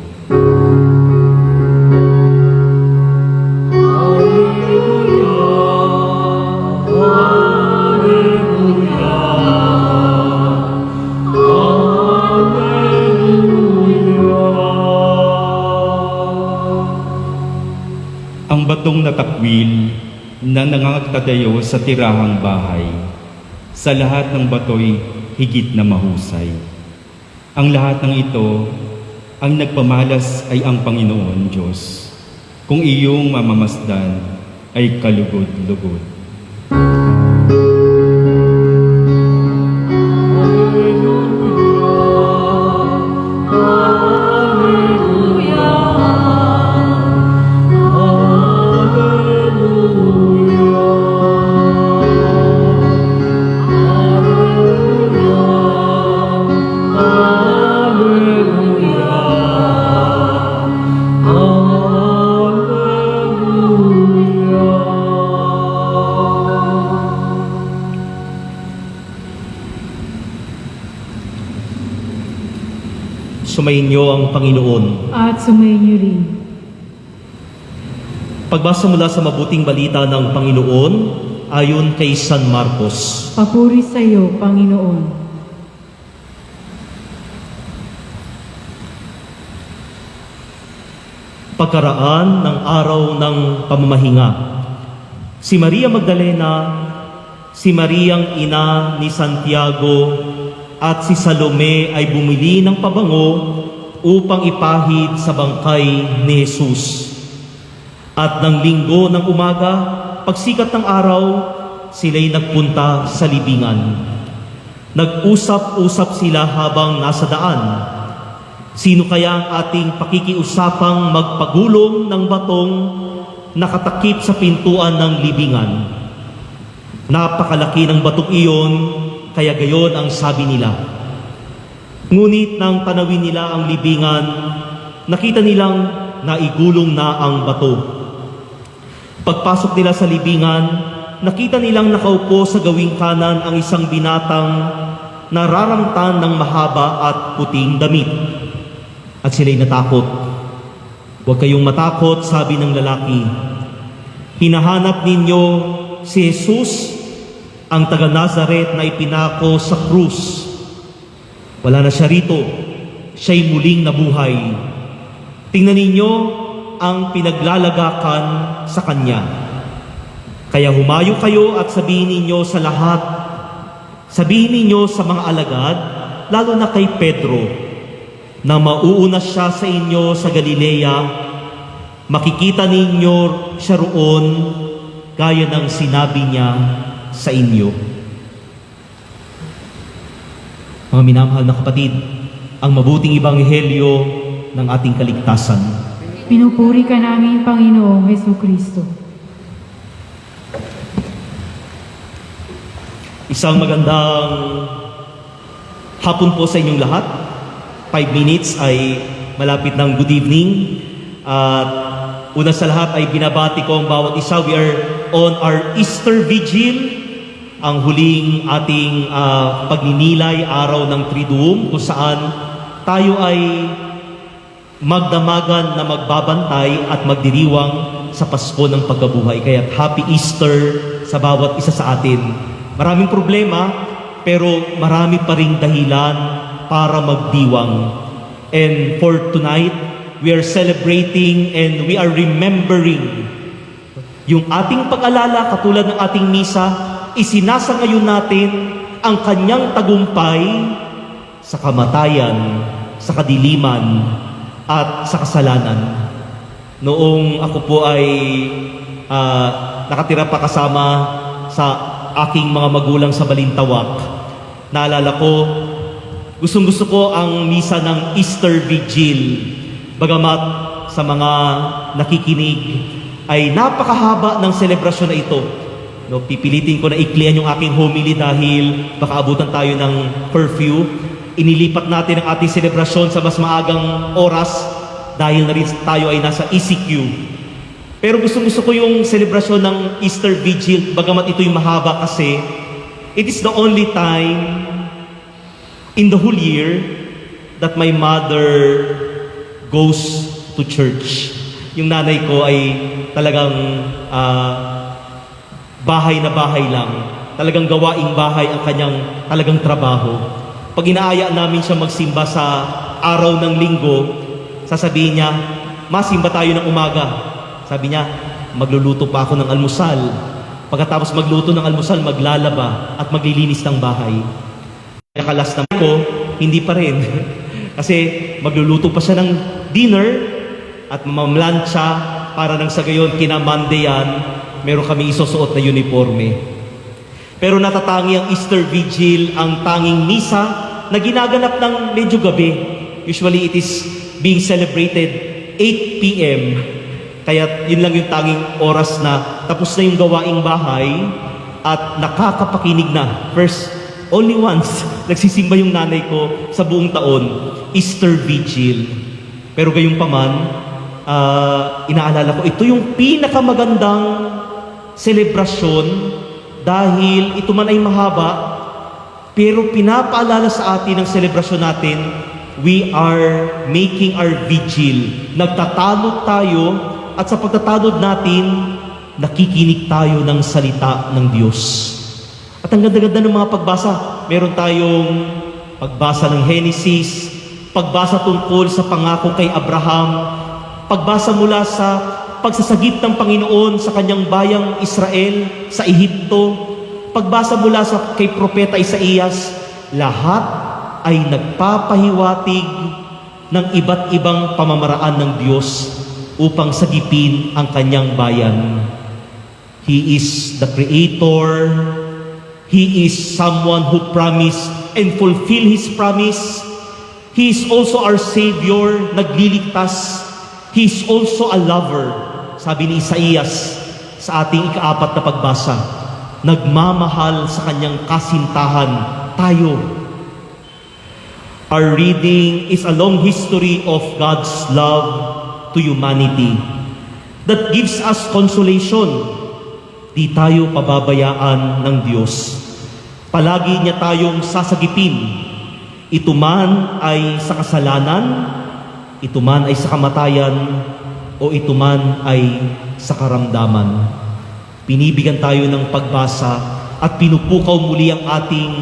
Ang batong natakwil na nangangagtadayo sa tirahang bahay, sa lahat ng bato'y higit na mahusay. Ang lahat ng ito, ang nagpamalas ay ang Panginoon Diyos. Kung iyong mamamasdan ay kalugod-lugod. Sumainyo ang Panginoon. At sumainyo rin. Pagbasa mula sa mabuting balita ng Panginoon ayon kay San Marcos. Papuri sa iyo, Panginoon. Pagkaraan ng araw ng pamamahinga, si Maria Magdalena, si Mariang ina ni Santiago, at si Salome ay bumili ng pabango upang ipahid sa bangkay ni Jesus. At ng linggo ng umaga, pagsikat ng araw, sila'y nagpunta sa libingan. Nag-usap-usap sila habang nasa daan. Sino kaya ang ating pakikiusapang magpagulong ng batong nakatakip sa pintuan ng libingan? Napakalaki ng batong iyon, kaya gayon ang sabi nila. Ngunit nang tanawin nila ang libingan, nakita nilang naigulong na ang bato. Pagpasok nila sa libingan, nakita nilang nakaupo sa gawing kanan ang isang binatang nararamtan ng mahaba at puting damit. At sila'y natakot. Huwag kayong matakot, sabi ng lalaki. Hinahanap ninyo si Jesus, ang taga Nazaret na ipinako sa krus. Wala na siya rito. Siya'y muling nabuhay. Tingnan ninyo ang pinaglalagakan sa Kanya. Kaya humayo kayo at sabihin ninyo sa lahat, sabihin ninyo sa mga alagad, lalo na kay Pedro, na mauuna siya sa inyo sa Galilea, makikita ninyo siya roon, gaya ng sinabi niya sa inyo. Mga minamahal na kapatid, ang mabuting ebanghelyo ng ating kaligtasan. Pinupuri ka namin, Panginoong Jesucristo. Isang magandang hapon po sa inyong lahat. 5 minutes ay malapit ng good evening. At una sa lahat ay binabati ko ang bawat isa. We are on our Easter Vigil, ang huling ating pagninilay, araw ng Triduum, kung saan tayo ay magdamagan na magbabantay at magdiriwang sa Pasko ng pagkabuhay. Kaya Happy Easter sa bawat isa sa atin. Maraming problema, pero marami pa ring dahilan para magdiwang. And for tonight, we are celebrating and we are remembering yung ating pag-alala, katulad ng ating misa, isinasangayon natin ang kanyang tagumpay sa kamatayan, sa kadiliman, at sa kasalanan. Noong ako po ay nakatira pa kasama sa aking mga magulang sa Balintawak, naalala ko, gustong-gusto ko ang misa ng Easter Vigil. Bagamat sa mga nakikinig ay napakahaba ng selebrasyon na ito. No, pipilitin ko na iklian yung aking homily dahil baka abutan tayo ng curfew. Inilipat natin ang ating selebrasyon sa mas maagang oras dahil na rin tayo ay nasa ECQ. Pero gustong-gusto ko yung selebrasyon ng Easter Vigil, bagamat ito'y mahaba kasi it is the only time in the whole year that my mother goes to church. Yung nanay ko ay talagang bahay na bahay lang. Talagang gawaing bahay ang kanyang talagang trabaho. Pag inaaya namin siya magsimba sa araw ng linggo, sasabihin niya, "Ma, simba tayo ng umaga." Sabi niya, "Magluluto pa ako ng almusal." Pagkatapos magluto ng almusal, maglalaba at maglilinis ng bahay. Nakalas naman ko, hindi pa rin. Kasi magluluto pa siya ng dinner at mamamlansya para nang sa gayon kinamandeyan, meron kami isusuot na uniforme. Pero natatangi ang Easter Vigil, ang tanging misa na ginaganap ng medyo gabi. Usually it is being celebrated 8 p.m. Kaya yun lang yung tanging oras na tapos na yung gawaing bahay at nakakapakinig na. Only once nagsisimba yung nanay ko sa buong taon, Easter Vigil. Pero gayong paman, inaalala ko, ito yung pinakamagandang selebrasyon dahil ito man ay mahaba, pero pinapaalala sa atin ng selebrasyon natin, we are making our vigil. Nagtatanod tayo at sa pagtatanod natin, nakikinig tayo ng salita ng Diyos. At ang ganda-ganda ng mga pagbasa. Meron tayong pagbasa ng Genesis, pagbasa tungkol sa pangako kay Abraham, pagbasa mula sa pagsasagip ng Panginoon sa kanyang bayang Israel sa Ehipto, pagbasa mula sa kay Propeta Isaías, lahat ay nagpapahiwatig ng iba't ibang pamamaraan ng Diyos upang sagipin ang kanyang bayan. He is the Creator. He is someone who promised and fulfill His promise. He is also our Savior, nagliligtas. He is also a lover. Sabi ni Isaías sa ating ika-4 na pagbasa, nagmamahal sa kanyang kasintahan tayo. Our reading is a long history of God's love to humanity that gives us consolation. Di tayo pababayaan ng Diyos. Palagi niya tayong sasagipin. Ito man ay sa kasalanan, ito man ay sa kamatayan, o ito man ay sa karamdaman. Pinibigyan tayo ng pagbasa at pinupukaw muli ang ating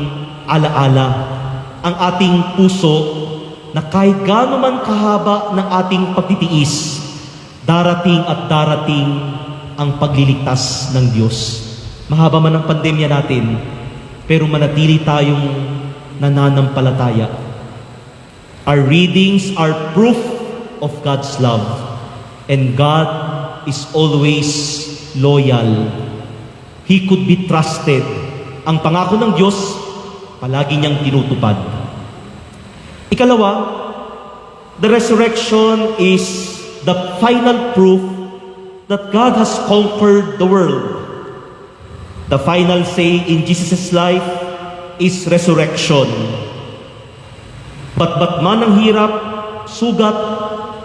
alaala, ang ating puso, na kahit gaano man kahaba ng ating pagtitiis, darating at darating ang pagliligtas ng Diyos. Mahaba man ang pandemya natin, pero manatili tayong nananampalataya. Our readings are proof of God's love, and God is always loyal. He could be trusted. Ang pangako ng Diyos, palagi niyang tinutupad. Ikalawa, the resurrection is the final proof that God has conquered the world. The final say in Jesus' life is resurrection. Ba't man ang hirap, sugat,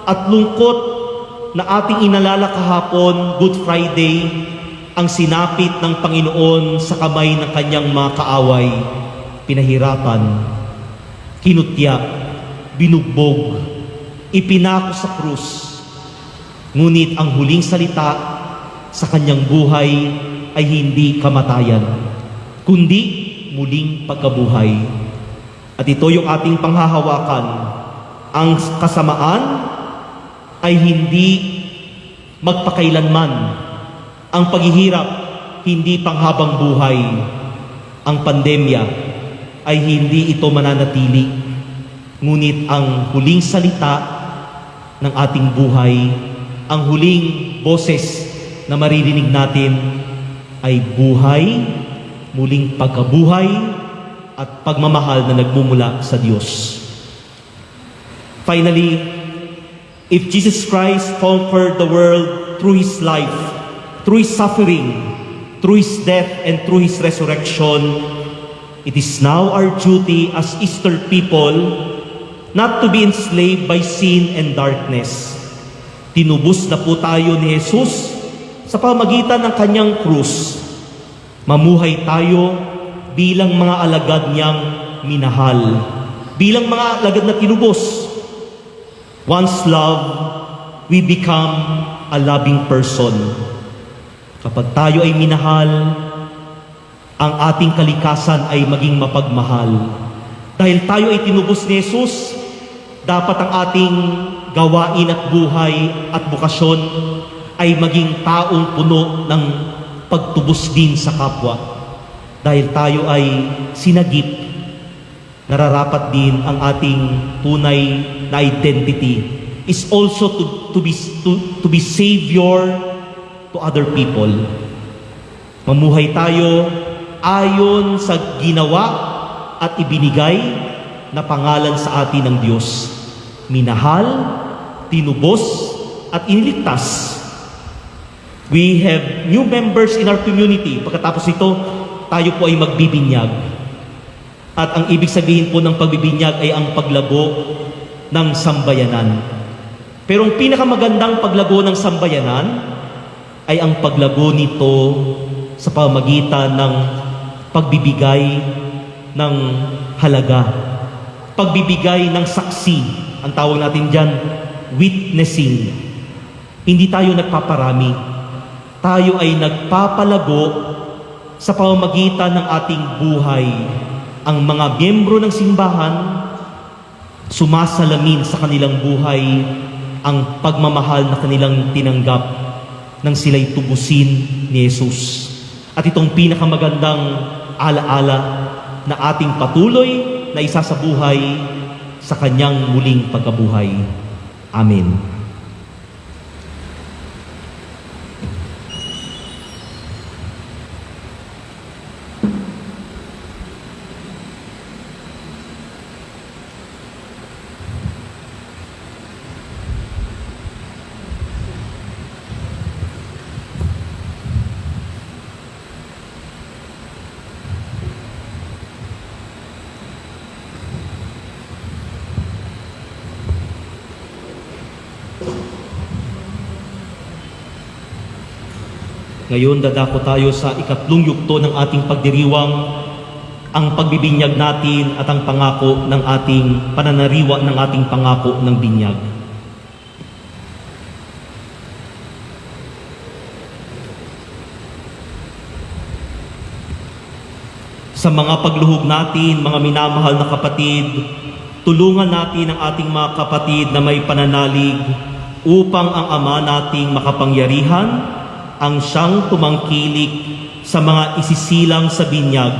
at lungkot na ating inalala kahapon, Good Friday, ang sinapit ng Panginoon sa kamay ng kanyang mga kaaway, pinahirapan, kinutya, binugbog, ipinako sa krus. Ngunit ang huling salita sa kanyang buhay ay hindi kamatayan, kundi muling pagkabuhay. At ito yung ating panghahawakan. Ang kasamaan ay hindi magpakailanman. Ang paghihirap, hindi panghabang buhay. Ang pandemya ay hindi ito mananatili. Ngunit ang huling salita ng ating buhay, ang huling boses na maririnig natin ay buhay, muling pagkabuhay, at pagmamahal na nagmumula sa Diyos. Finally, if Jesus Christ conquered the world through His life, through His suffering, through His death, and through His resurrection, it is now our duty as Easter people not to be enslaved by sin and darkness. Tinubos na po tayo ni Jesus sa pamagitan ng kanyang krus. Mamuhay tayo bilang mga alagad niyang minahal, bilang mga alagad na tinubos. Once loved, we become a loving person. Kapag tayo ay minahal, ang ating kalikasan ay maging mapagmahal. Dahil tayo ay tinubos ni Jesus, dapat ang ating gawain at buhay at bukasyon ay maging taong puno ng pagtubos din sa kapwa. Dahil tayo ay sinagip, nararapat din ang ating tunay na identity is also to be savior to other people. Mamuhay tayo ayon sa ginawa at ibinigay na pangalan sa atin ng Diyos. Minahal, tinubos, at iniligtas. We have new members in our community. Pagkatapos ito, tayo po ay magbibinyag. At ang ibig sabihin po ng pagbibinyag ay ang paglago ng sambayanan. Pero ang pinakamagandang paglago ng sambayanan ay ang paglago nito sa pamagitan ng pagbibigay ng halaga, pagbibigay ng saksi, ang tawag natin dyan, witnessing. Hindi tayo nagpaparami, tayo ay nagpapalago sa pamamagitan ng ating buhay. Ang mga miyembro ng simbahan, sumasalamin sa kanilang buhay ang pagmamahal na kanilang tinanggap nang sila'y tubusin ni Jesus. At itong pinakamagandang alaala na ating patuloy na isasabuhay sa kanyang muling pagkabuhay. Amen. Ngayon, dadako tayo sa ikatlong yugto ng ating pagdiriwang, ang pagbibinyag natin at ang pangako ng ating pananariwa ng ating pangako ng binyag. Sa mga pagluhog natin, mga minamahal na kapatid, tulungan natin ang ating mga kapatid na may pananalig upang ang Ama nating makapangyarihan ang siyang tumangkilik sa mga isisilang sa binyag,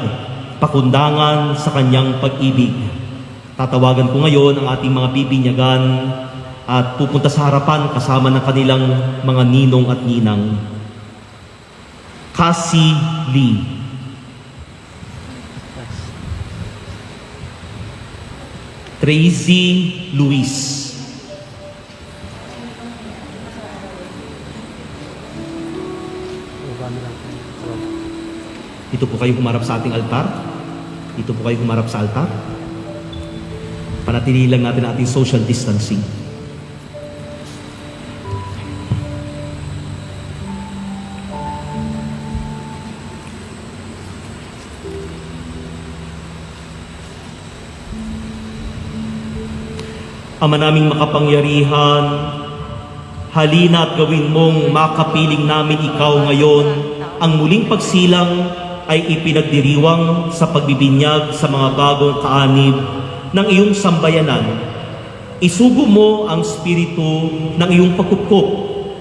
pakundangan sa kanyang pag-ibig. Tatawagan ko ngayon ang ating mga bibinyagan at pupunta sa harapan kasama ng kanilang mga ninong at ninang. Cassie Lee. Tracy Luis. Dito po kayo humarap sa ating altar. Dito po kayo humarap sa altar. Panatili lang natin ang ating social distancing. Ama naming makapangyarihan, halina at gawin mong makapiling namin ikaw ngayon. Ang muling pagsilang ay ipinagdiriwang sa pagbibinyag sa mga bagong kaanib ng iyong sambayanan. Isugo mo ang spiritu ng iyong pagkukup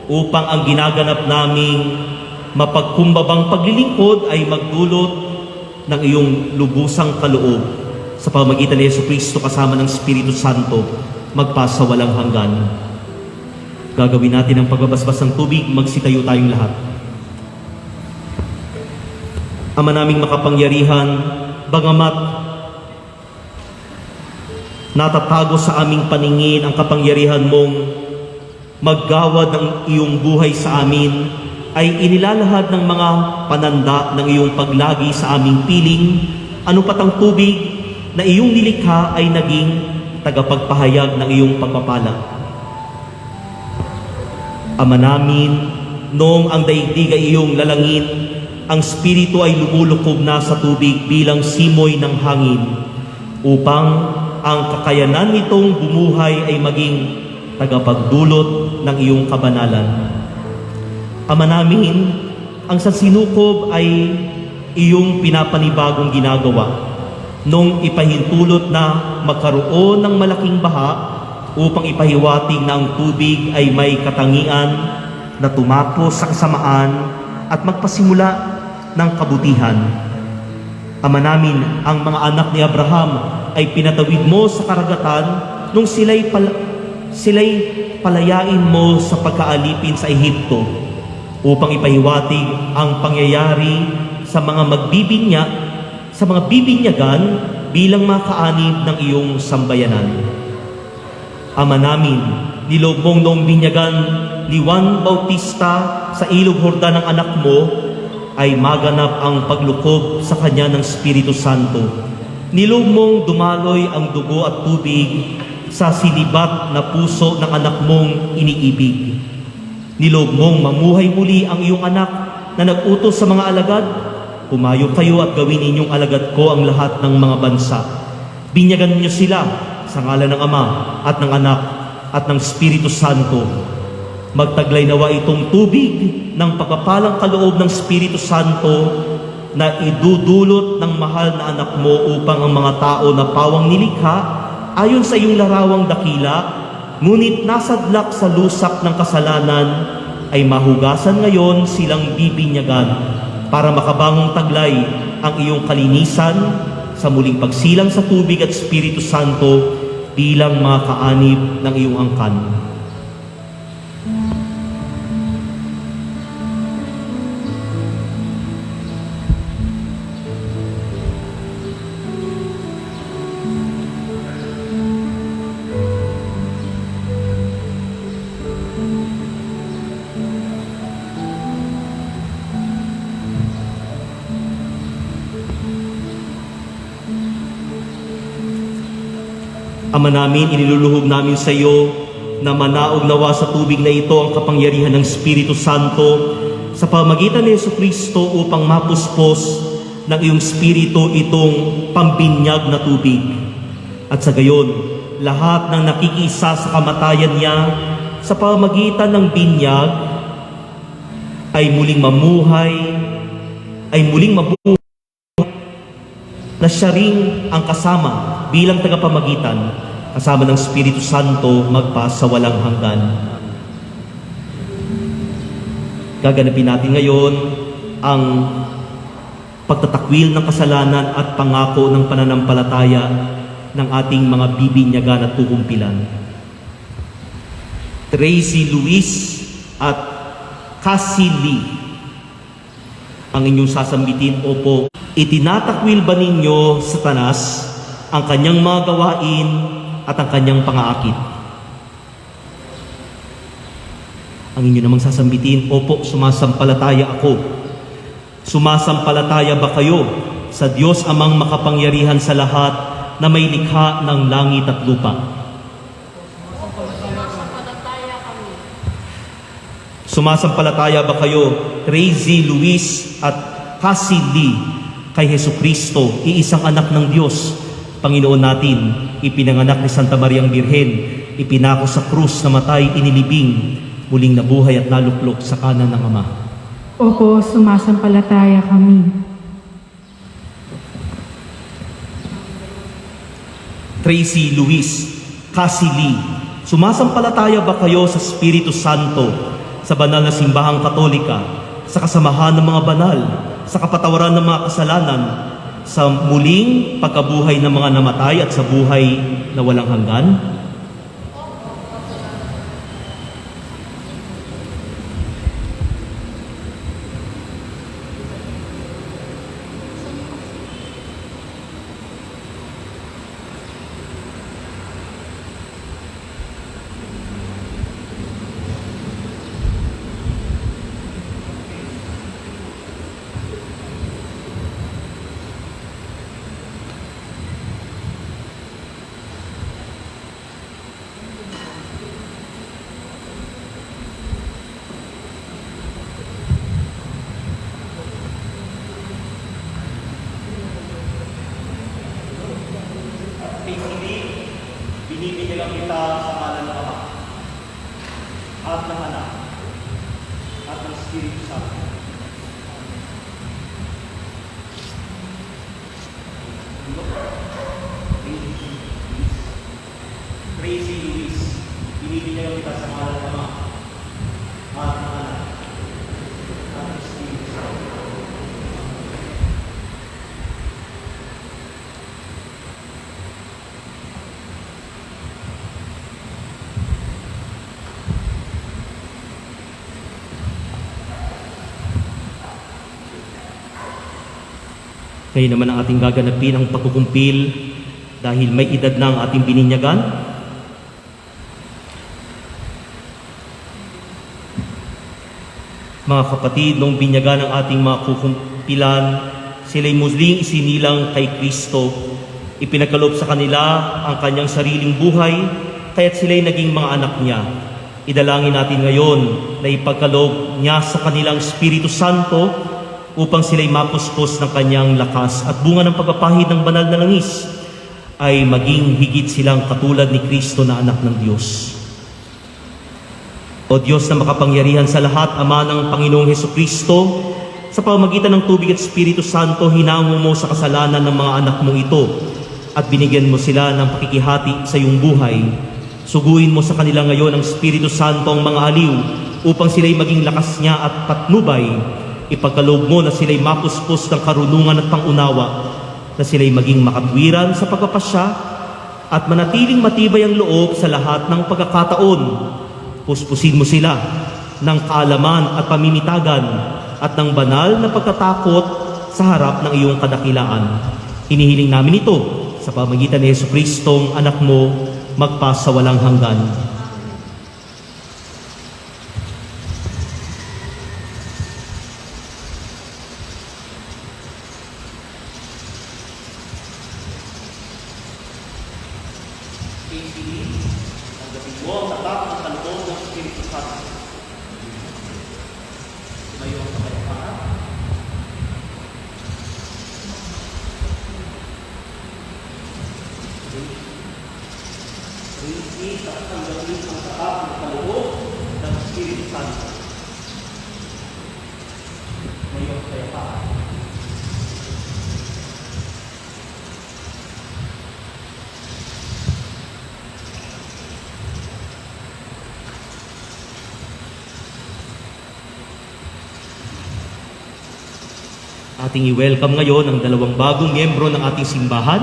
upang ang ginaganap naming mapagkumbabang paglilingkod ay magdulot ng iyong lubusang kaloob sa pamamagitan ni Jesucristo kasama ng Espiritu Santo magpasa walang hanggan. Gagawin natin ang pagbabasbas ng tubig, magsitayo tayong lahat. Ama naming makapangyarihan, bagamat natatago sa aming paningin ang kapangyarihan mong maggawad ng iyong buhay sa amin, ay inilalahad ng mga pananda ng iyong paglagi sa aming piling, ano pat ang tubig na iyong nilikha ay naging tagapagpahayag ng iyong pagpapala. Ama namin, noong ang daigdig ay iyong lalangin, ang Espiritu ay lumulukob na sa tubig bilang simoy ng hangin upang ang kakayanan nitong bumuhay ay maging tagapagdulot ng iyong kabanalan. Ama namin, ang sansinukob ay iyong pinapanibagong ginagawa nung ipahintulot na magkaroon ng malaking baha upang ipahiwatig na ang tubig ay may katangian na tumapos sa kasamaan at magpasimula ng kabutihan. Ama namin, ang mga anak ni Abraham ay pinatawid mo sa karagatan nung sila'y palayain mo sa pagkaalipin sa Ehipto upang ipahiwatig ang pangyayari sa mga sa mga bibinyagan bilang mga kaanib ng iyong sambayanan. Ama namin, niloob mong noong binyagan ni Juan Bautista sa ilog Jordan ng anak mo, ay maganap ang paglukob sa kanya ng Espiritu Santo. Niloob mong dumaloy ang dugo at tubig sa sinibat na puso ng anak mong iniibig. Niloob mong mamuhay muli ang iyong anak na nag-utos sa mga alagad. Pumayo kayo at gawin ninyong alagad ko ang lahat ng mga bansa. Binyagan niyo sila sa ngalan ng Ama at ng Anak at ng Espiritu Santo. Magtaglay nawa itong tubig ng pagpapalang kaloob ng Espiritu Santo na idudulot ng mahal na anak mo upang ang mga tao na pawang nilikha ayon sa iyong larawang dakila, ngunit nasadlak sa lusak ng kasalanan, ay mahugasan ngayon silang bibinyagan para makabangong taglay ang iyong kalinisan sa muling pagsilang sa tubig at Espiritu Santo bilang mga kaanib ng iyong angkan. Ama namin, iniluluhog namin sa iyo na manaog nawa sa tubig na ito ang kapangyarihan ng Espiritu Santo sa pamagitan ni Jesucristo upang mapuspos ng iyong Espiritu itong pambinyag na tubig. At sa gayon, lahat ng nakikisa sa kamatayan niya sa pamagitan ng binyag ay muling mabuhay na siya rin ang kasama bilang tagapamagitan kasama ng Espiritu Santo magpa sa walang hanggan. Gaganapin natin ngayon ang pagtatakwil ng kasalanan at pangako ng pananampalataya ng ating mga bibinyagan at tukumpilan. Tracy Luis at Cassie Lee ang inyong sasambitin. Opo. Itinatakwil ba ninyo, Satanas, ang kanyang mga gawain at ang kanyang pangaakit? Ang inyo namang sasambitin, opo, sumasampalataya ako. Sumasampalataya ba kayo sa Diyos Amang makapangyarihan sa lahat na may likha ng langit at lupa? Sumasampalataya ba kayo, Tracy Luis at Cassie Lee, kay Jesucristo, iisang anak ng Diyos, Panginoon natin, ipinanganak ni Santa Mariang Birhen, ipinako sa krus, namatay, inilibing, muling nabuhay at naluklok sa kanan ng Ama? Opo, sumasampalataya kami. Tracy Luis, Cassie Lee, sumasampalataya ba kayo sa Espiritu Santo, sa banal na simbahang katolika, sa kasamahan ng mga banal, sa kapatawaran ng mga kasalanan, sa muling pagkabuhay ng mga namatay at sa buhay na walang hanggan? Binibigyan kita sa ngalan ng Ama at ng Anak at ng Espiritu Santo. Tracy Luis, binibigyan kita sa ngalan ng Ama at ng Anak at ng Espiritu Santo. Ngayon naman ang ating gaganapin ang pagkukumpil dahil may edad na ang ating bininyagan. Mga kapatid, nung binyagan ang ating mga kukumpilan, sila'y muling isinilang kay Kristo. Ipinagkaloob sa kanila ang kanyang sariling buhay, kaya't sila'y naging mga anak niya. Idalangin natin ngayon na ipagkaloob niya sa kanilang Espiritu Santo upang sila'y mapuspos ng kanyang lakas at bunga ng pagpapahid ng banal na langis ay maging higit silang katulad ni Kristo na anak ng Diyos. O Diyos na makapangyarihan sa lahat, Ama ng Panginoong Hesukristo, sa pamamagitan ng tubig at Espiritu Santo, hinango mo sa kasalanan ng mga anak mo ito at binigyan mo sila ng pakikihati sa iyong buhay. Suguin mo sa kanila ngayon ang Espiritu Santo ang mga aliw upang sila'y maging lakas niya at patnubay. Ipagkaloob mo na sila'y mapuspos ng karunungan at pangunawa, na sila'y maging makatwiran sa pagpapasya at manatiling matibay ang loob sa lahat ng pagkakataon. Puspusin mo sila ng kaalaman at pamimitagan at ng banal na pagkatakot sa harap ng iyong kadakilaan. Hinihiling namin ito sa pamamagitan ni Jesucristong anak mo, magpasawalang hanggan. Ating i-welcome ngayon ang dalawang bagong miyembro ng ating simbahan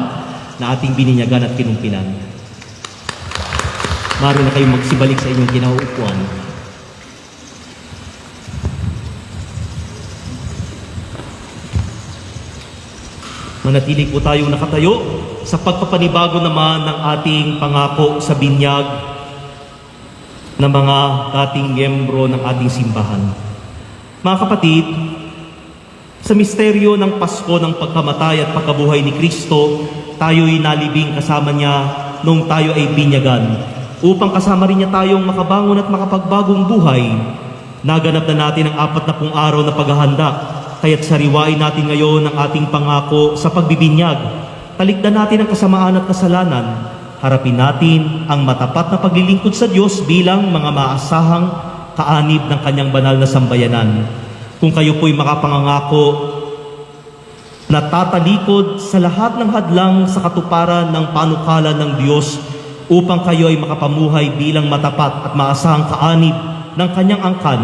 na ating bininyagan at kinumpilan. Maaari na kayong magsibalik sa inyong kinauupuan. Manatili po tayong nakatayo sa pagpapanibago naman ng ating pangako sa binyag ng mga dating miyembro ng ating simbahan. Mga kapatid, sa misteryo ng Pasko ng pagkamatay at pagkabuhay ni Kristo, tayo'y nalibing kasama niya nung tayo ay binyagan, upang kasama rin niya tayong makabangon at makapagbagong buhay. Naganap na natin ang 40 araw na paghahanda, kaya't sariwain natin ngayon ang ating pangako sa pagbibinyag. Talikdan natin ang kasamaan at kasalanan. Harapin natin ang matapat na paglilingkod sa Diyos bilang mga maasahang kaanib ng kanyang banal na sambayanan. Kung kayo po'y makapangangako na tatalikod sa lahat ng hadlang sa katuparan ng panukala ng Diyos upang kayo ay makapamuhay bilang matapat at maasahang kaanib ng kanyang angkan,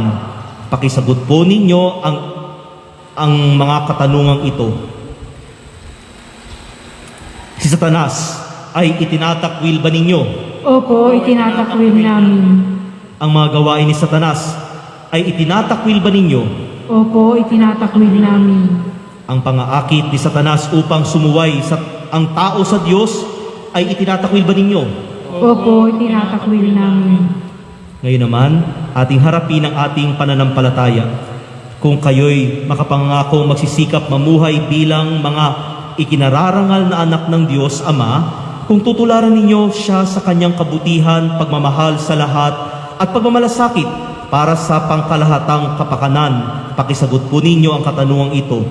pakisagot po ninyo ang mga katanungang ito. Si Satanas ay itinatakwil ba ninyo? Opo, itinatakwil namin. Ang mga gawain ni Satanas ay itinatakwil ba ninyo? Opo, itinatakwil namin. Ang pangaakit ni Satanas upang sumuway ang tao sa Diyos ay itinatakwil ba ninyo? Opo, itinatakwil namin. Ngayon naman, ating harapin ang ating pananampalataya. Kung kayo'y makapangako magsisikap mamuhay bilang mga ikinararangal na anak ng Diyos Ama, kung tutularan ninyo siya sa kanyang kabutihan, pagmamahal sa lahat at pagmamalasakit para sa pangkalahatang kapakanan, pakisagot po ninyo ang katanungang ito.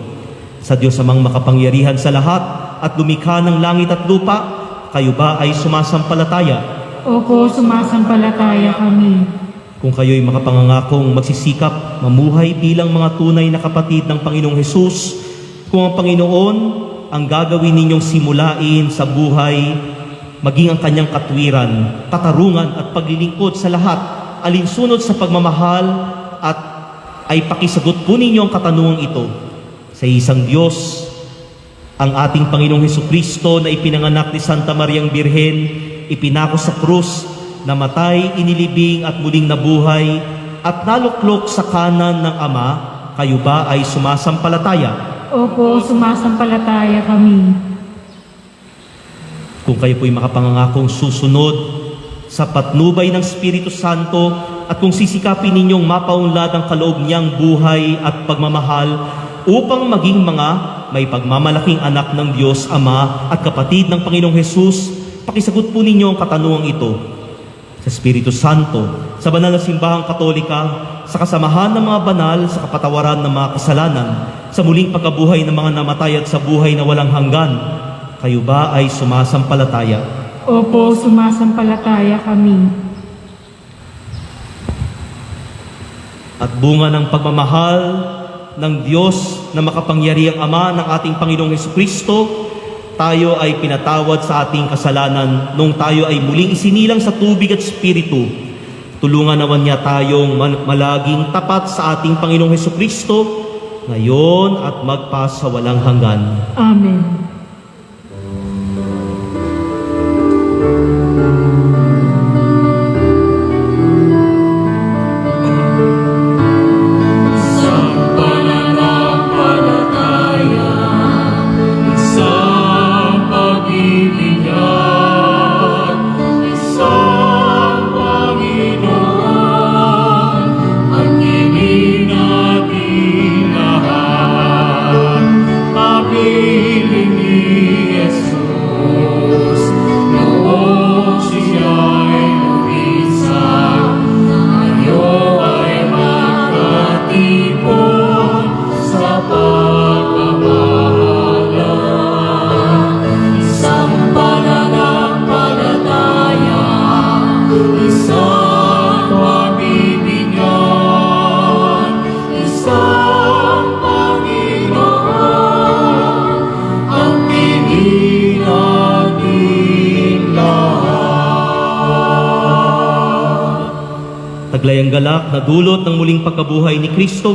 Sa Diyos amang makapangyarihan sa lahat at lumikha ng langit at lupa, kayo ba ay sumasampalataya? Opo, sumasampalataya kami. Kung kayo'y makapangangakong magsisikap mamuhay bilang mga tunay na kapatid ng Panginoong Hesus, kung ang Panginoon ang gagawin ninyong simulain sa buhay, maging ang kanyang katwiran, katarungan at paglilingkod sa lahat, alinsunod sa pagmamahal at ay pakisagot po ninyo ang katanungang ito. Sa isang Diyos, ang ating Panginoong Hesukristo na ipinanganak ni Santa Mariang Birhen, ipinako sa krus, namatay, inilibing at muling nabuhay at naluklok sa kanan ng Ama, kayo ba ay sumasampalataya? Opo, sumasampalataya kami. Kung kayo po'y makapangangakong susunod sa patnubay ng Espiritu Santo at kung sisikapin ninyong mapaunlad ang kaloob niyang buhay at pagmamahal upang maging mga may pagmamalaking anak ng Diyos Ama at kapatid ng Panginoong Hesus, pakisagot po ninyo ang katanungang ito. Sa Espiritu Santo, sa banal na simbahang katolika, sa kasamahan ng mga banal, sa kapatawaran ng mga kasalanan, sa muling pagkabuhay ng mga namatay at sa buhay na walang hanggan, Kayo ba ay sumasampalataya? Opo, sumasampalataya kami. At bunga ng pagmamahal ng Diyos na makapangyarihang Ama ng ating Panginoong Hesukristo, tayo ay pinatawad sa ating kasalanan nung tayo ay muling isinilang sa tubig at Espiritu. Tulungan naman niya tayong malaging tapat sa ating Panginoong Hesukristo, ngayon at magpasawalang hanggan. Amen. Isang pananampalataya, isang pag-ibigyan, isang Panginoon, ang ibig natin lahat, kapiling ni Jesus, noong siya'y lumisan, tayo ay magkatipon sa pagmamahalan. Isang pananampalataya, isang pag-ibigyan, isang Panginoon, ang ibig natin lahat. Taglayang galak na dulot ng muling pagkabuhay ni Kristo,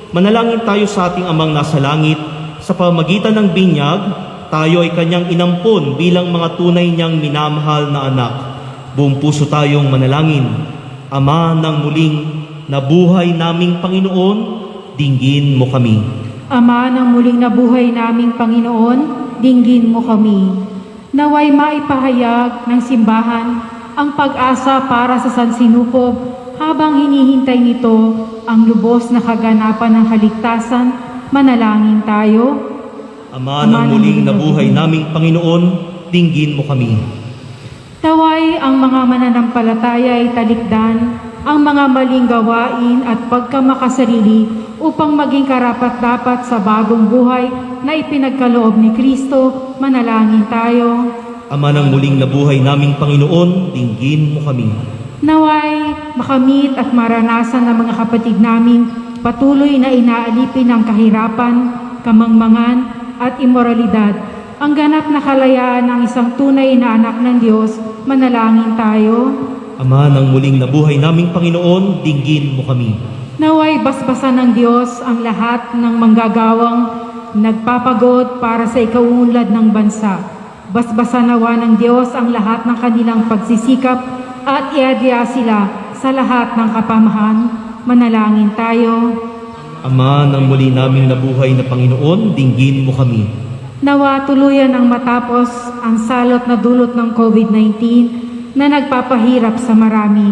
manalangin tayo sa ating Amang nasa langit. Sa pamagitan ng binyag, tayo ay kanyang inampon bilang mga tunay niyang minamahal na anak. Buong puso tayong manalangin. Ama ng muling nabuhay naming Panginoon, dinggin mo kami. Ama ng muling nabuhay naming Panginoon, dinggin mo kami. Naway maipahayag ng simbahan ang pag-asa para sa Sansinukob habang hinihintay nito ang lubos na kaganapan ng kaligtasan. Manalangin tayo. Ama ng muling nabuhay naming Panginoon, dinggin mo kami. Taway ang mga mananampalataya ay talikdan ang mga maling gawain at pagkamakasarili upang maging karapat-dapat sa bagong buhay na ipinagkaloob ni Kristo. Manalangin tayo. Ama ng muling nabuhay naming Panginoon, dinggin mo kami. Naway makamit at maranasan ng mga kapatid naming patuloy na inaalipin ng kahirapan, kamangmangan at imoralidad ang ganap na kalayaan ng isang tunay na anak ng Diyos. Manalangin tayo. Ama ng muling nabuhay naming Panginoon, dinggin mo kami. Naway basbasan ng Diyos ang lahat ng manggagawang nagpapagod para sa ikaunlad ng bansa. Basbasan nawa ng Diyos ang lahat ng kanilang pagsisikap at iadya sila sa lahat ng kapamahan. Manalangin tayo. Ama ng muli naming nabuhay na Panginoon, dinggin mo kami. Nawa tuluyan ang matapos ang salot na dulot ng COVID-19 na nagpapahirap sa marami.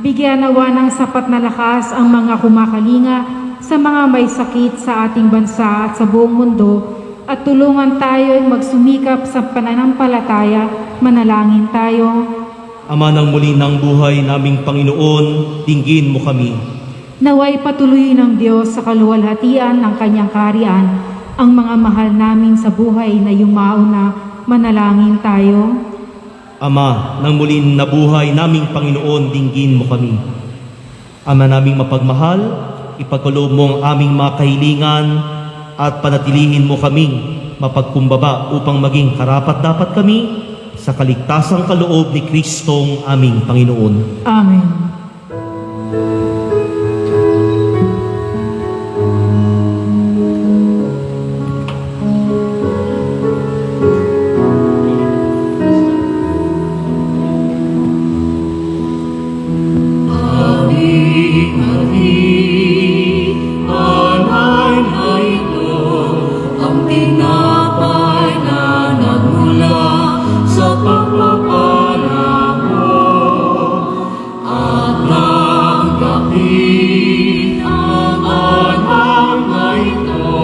Bigyan nawa ng sapat na lakas ang mga kumakalinga sa mga may sakit sa ating bansa at sa buong mundo, at tulungan tayo magsumikap sa pananampalataya. Manalangin tayo. Ama ng muli ng buhay naming Panginoon, dinggin mo kami. Naway patuloy ng Diyos sa kaluwalhatian ng kanyang kaharian ang mga mahal namin sa buhay na yumao na. Manalangin tayo. Ama ng muli nabuhay naming Panginoon, dinggin mo kami. Ama naming mapagmahal, ipagkaloob mo ang aming mga kahilingan at panatilihin mo kaming mapagkumbaba upang maging karapat-dapat kami sa kaligtasang kaloob ni Kristong aming Panginoon. Amen. Ang tinapay na nagmula sa pagpapalako at nanggapit ang anang na ito,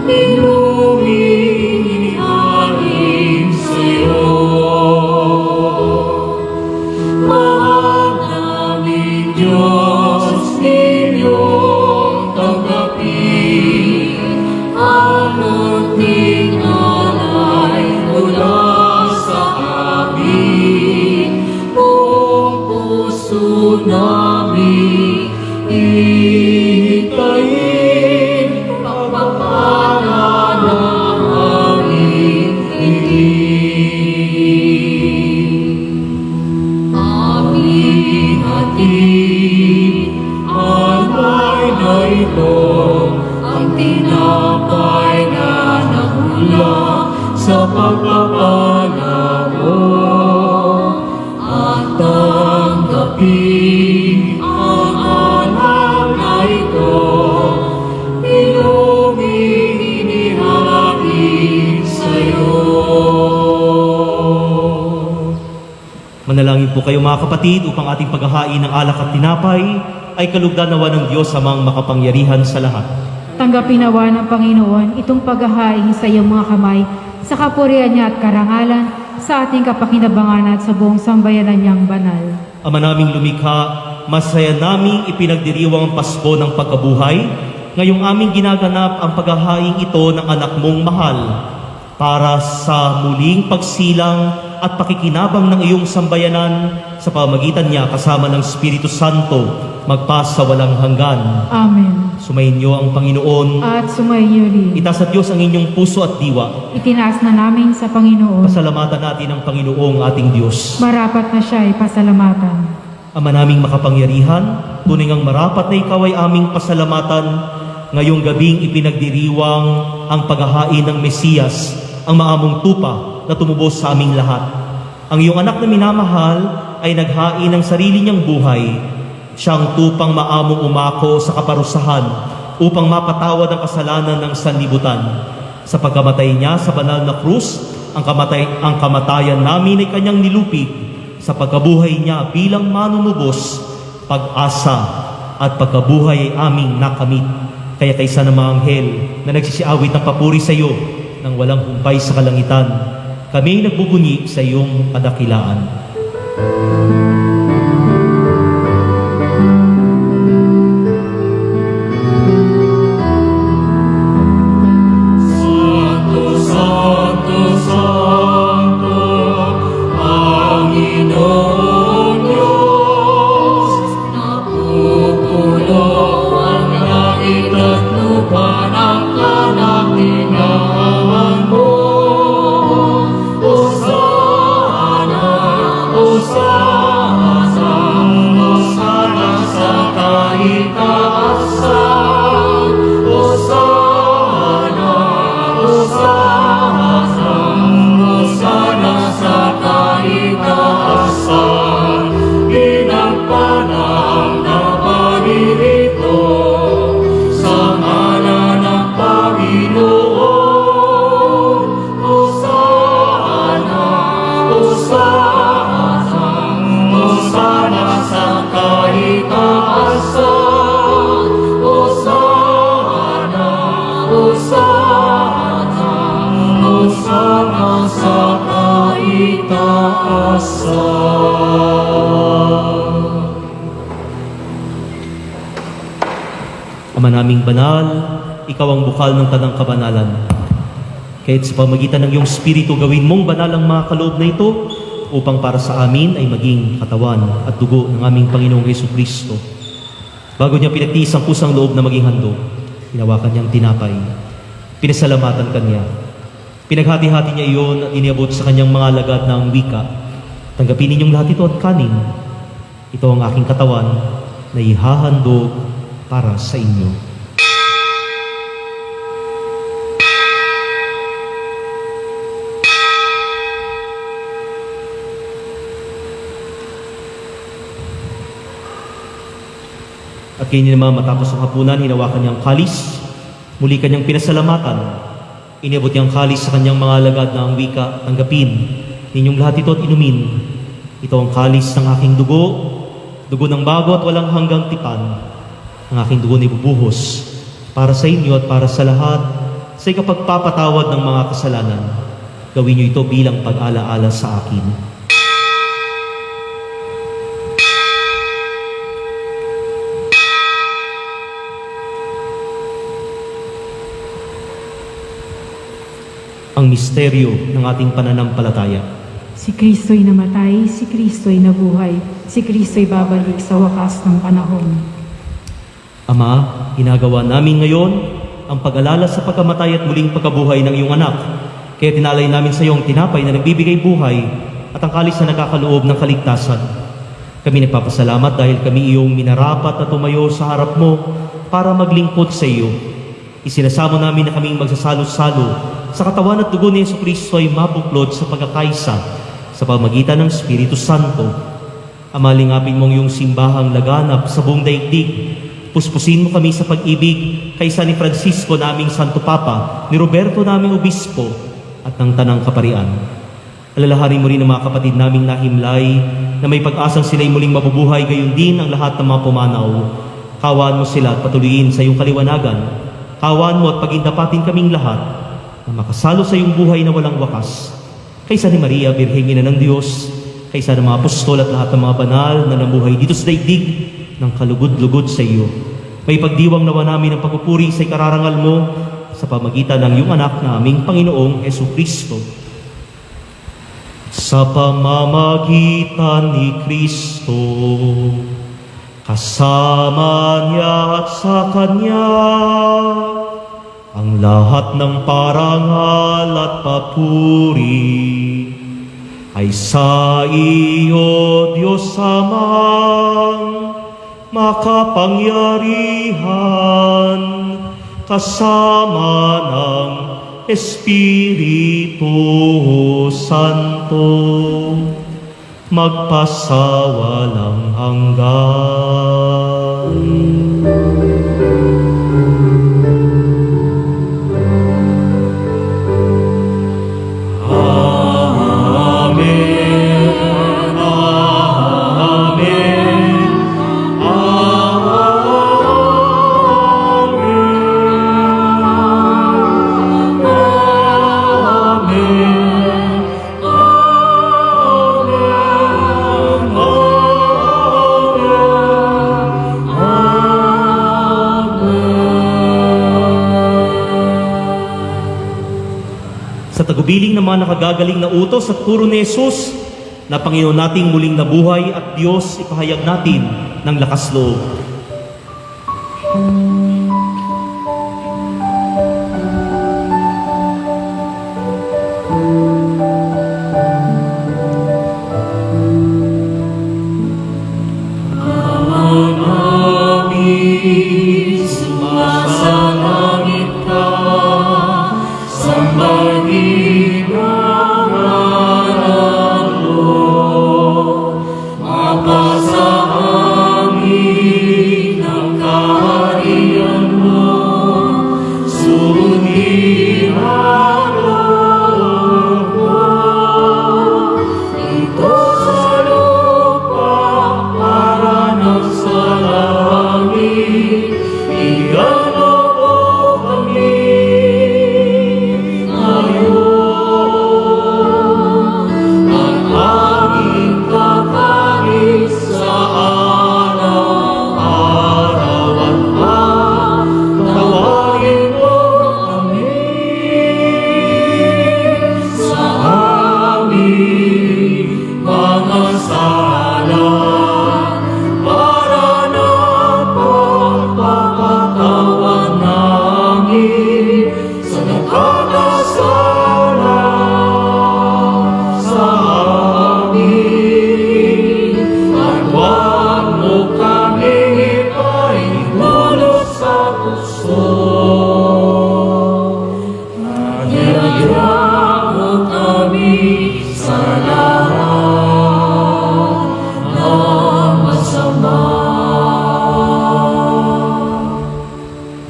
inuminihain sa'yo. Mahal namin Diyos, inyong tanggapin ang munting alay aming hintayin, pagpapala ng aming hiling. Aming hatid, alay na ito, ang tinapay na nagmula sa pagpapala mo, at tanggapin ang alay na ito, iyong inihain sa'yo. Manalangin po kayo mga kapatid upang ating paghahain ng alak at tinapay ay kalugdan nawa ng Diyos amang makapangyarihan sa lahat. Tanggapin nawa ng Panginoon itong paghahain sa iyong mga kamay, sa kapurihan niya at karangalan, sa ating kapakinabangan at sa buong sambayanan niyang banal. Ama naming lumikha, masaya naming ipinagdiriwang ang Pasko ng pagkabuhay. Ngayong aming ginaganap ang paghahain ito ng anak mong mahal para sa muling pagsilang at pakikinabang ng iyong sambayanan sa pamamagitan niya kasama ng Espiritu Santo magpas sa walang hanggan. Amen. Sumayin niyo ang Panginoon. At sumayin niyo rin. Itaas sa Diyos ang inyong puso at diwa. Itinaas na namin sa Panginoon. Pasalamatan natin ang Panginoong ating Diyos. Marapat na siya ay pasalamatan. Ama naming makapangyarihan, tunay ngang marapat na ikaw ay aming pasalamatan. Ngayong gabing ipinagdiriwang ang paghahain ng Mesiyas, ang maamong tupa na tumubos sa aming lahat. Ang iyong anak na minamahal ay naghain ng sarili niyang buhay. Siyang tupang maamong umako sa kaparusahan upang mapatawad ang kasalanan ng sanlibutan. Sa pagkamatay niya sa banal na krus, ang kamatayan namin ay kanyang nilupig. Sa pagkabuhay niya bilang manunubos, pag-asa at pagkabuhay ay aming nakamit. Kaya kaysa ng mga anghel na nagsisiawit ng papuri sa iyo nang walang humpay sa kalangitan, kami nagbubunyi sa iyong kadakilaan. Santo, Santo, Santo, Panginoon Diyos, napupuno ang langit at lupa ng kadakilaan mo. Hosana, Hosana, Hosana sa kaitaasan. Hosana, Hosana, Hosana sa kaitaasan. Pinagpalang na paririto sa ngalan ng Panginoon. Hosana, Hosana, Hosana sa kaitaasan. Hosana, Hosana, Hosana sa kaitaasan. Ama naming banal, ikaw ang bukal ng tanang kabanalan. Kahit sa pamagitan ng iyong Espiritu, gawin mong banal ang mga kaloob na ito upang para sa amin ay maging katawan at dugo ng aming Panginoong Jesucristo. Bago niya pinagtiis ang pusang loob na maging handog, hinawakan niyang tinapay. Pinasalamatan kanya. Pinaghati-hati niya iyon at iniabot sa kanyang mga alagad na ang wika. Tanggapin ninyong lahat ito at kanin. Ito ang aking katawan na ihahandog para sa inyo. At kayo naman matapos ang hapunan, hinawakan niyang kalis. Muli kanyang pinasalamatan. Iniabot niyang kalis sa kanyang mga alagad na ang wika, tanggapin ninyong lahat ito at inumin. Ito ang kalis ng aking dugo, dugo ng bago at walang hanggang tipan. Ang aking dugo na ibubuhos para sa inyo at para sa lahat sa ikapagpapatawad ng mga kasalanan. Gawin niyo ito bilang pag-alaala sa akin. Ang misteryo ng ating pananampalataya. Si Kristo'y namatay, si Kristo'y nabuhay, si Kristo'y babalik sa wakas ng panahon. Ama, ginagawa namin ngayon ang pag-alala sa pagkamatay at muling pagkabuhay ng iyong anak. Kaya tinalay namin sa iyo ang tinapay na nagbibigay buhay at ang kalis na nagkakaloob ng kaligtasan. Kami nagpapasalamat dahil kami iyong minarapat na tumayo sa harap mo para maglingkod sa iyo. Isinasamo namin na kaming magsasalo-salo sa katawan at dugo ni Jesucristo ay mabuklod sa pagkakaisa sa pamagitan ng Espiritu Santo. Ama, lingapin mong iyong simbahang laganap sa buong daigdig. Puspusin mo kami sa pag-ibig kaysa ni Francisco naming Santo Papa, ni Roberto naming Obispo, at ng Tanang Kaparian. Alalahanin mo rin ang mga kapatid naming nahimlay na may pag-asang sila'y muling mabubuhay, gayon din ang lahat ng mga pumanaw. Kawan mo sila at patuloyin sa iyong kaliwanagan. Kawan mo at pagindapatin kaming lahat na makasalo sa iyong buhay na walang wakas. Kaysa ni Maria, Birheng Ina ng Diyos, kaysa ng mga apostol at lahat ng mga banal na namuhay dito sa daigdig ng kalugod-lugod sa iyo. May pagdiwang nawa namin ang pagpupuri sa ikararangal mo sa pamagitan ng iyong anak na aming Panginoong Jesucristo. Sa pamamagitan ni Kristo, kasama niya at sa Kanya, ang lahat ng parangal at papuri ay sa iyo, Diyos Amang makapangyarihan, kasama ng Espiritu Santo, magpasawalang hanggan. Sa tagubiling ng mga nakagagaling na utos at puro ni Jesus, na Panginoon nating muling nabuhay at Diyos, ipahayag natin ng lakas loob. Sumasalangit ka, sambahin ang ngalan mo, mapasa amin ang kaharian mo, sunihin ang loob mo. Ito sa lupa para ng sa langit, igano mo kami ngayon. Ang aming kakanin sa araw-araw at patawarin mo kami sa aming mga sala, para na pagpapatawan namin sa nagkakasala sa amin. At huwag mo kami ipaintulot sa puso, at iayaan mo kami sa lahat ng masama.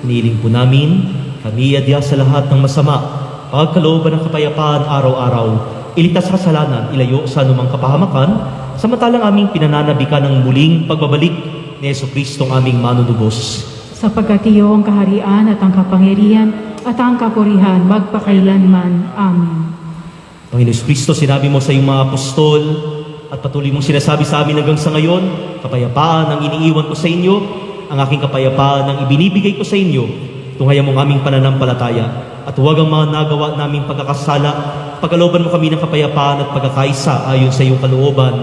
Hiniling po namin, kami adya sa lahat ng masama, pagkalooban ng kapayapaan araw-araw, iligtas sa kasalanan, ilayo sa anumang kapahamakan, samantalang aming pinananabikan ng muling pagbabalik ni Jesucristo ang aming manunubos. Sapagkat iyo ang kaharian at ang kapangyarihan at ang kapurihan magpakailanman. Amen. Panginoon Jesucristo, sinabi mo sa iyong mga apostol at patuloy mong sinasabi sa amin hanggang sa ngayon, kapayapaan ang iniiwan ko sa inyo, ang aking kapayapaan ang ibinibigay ko sa inyo, tunghayan mong aming pananampalataya. at huwag ang mga nagawa naming pagkakasala. Pagkalooban mo kami ng kapayapaan at pagkakaisa ayon sa iyong kalooban,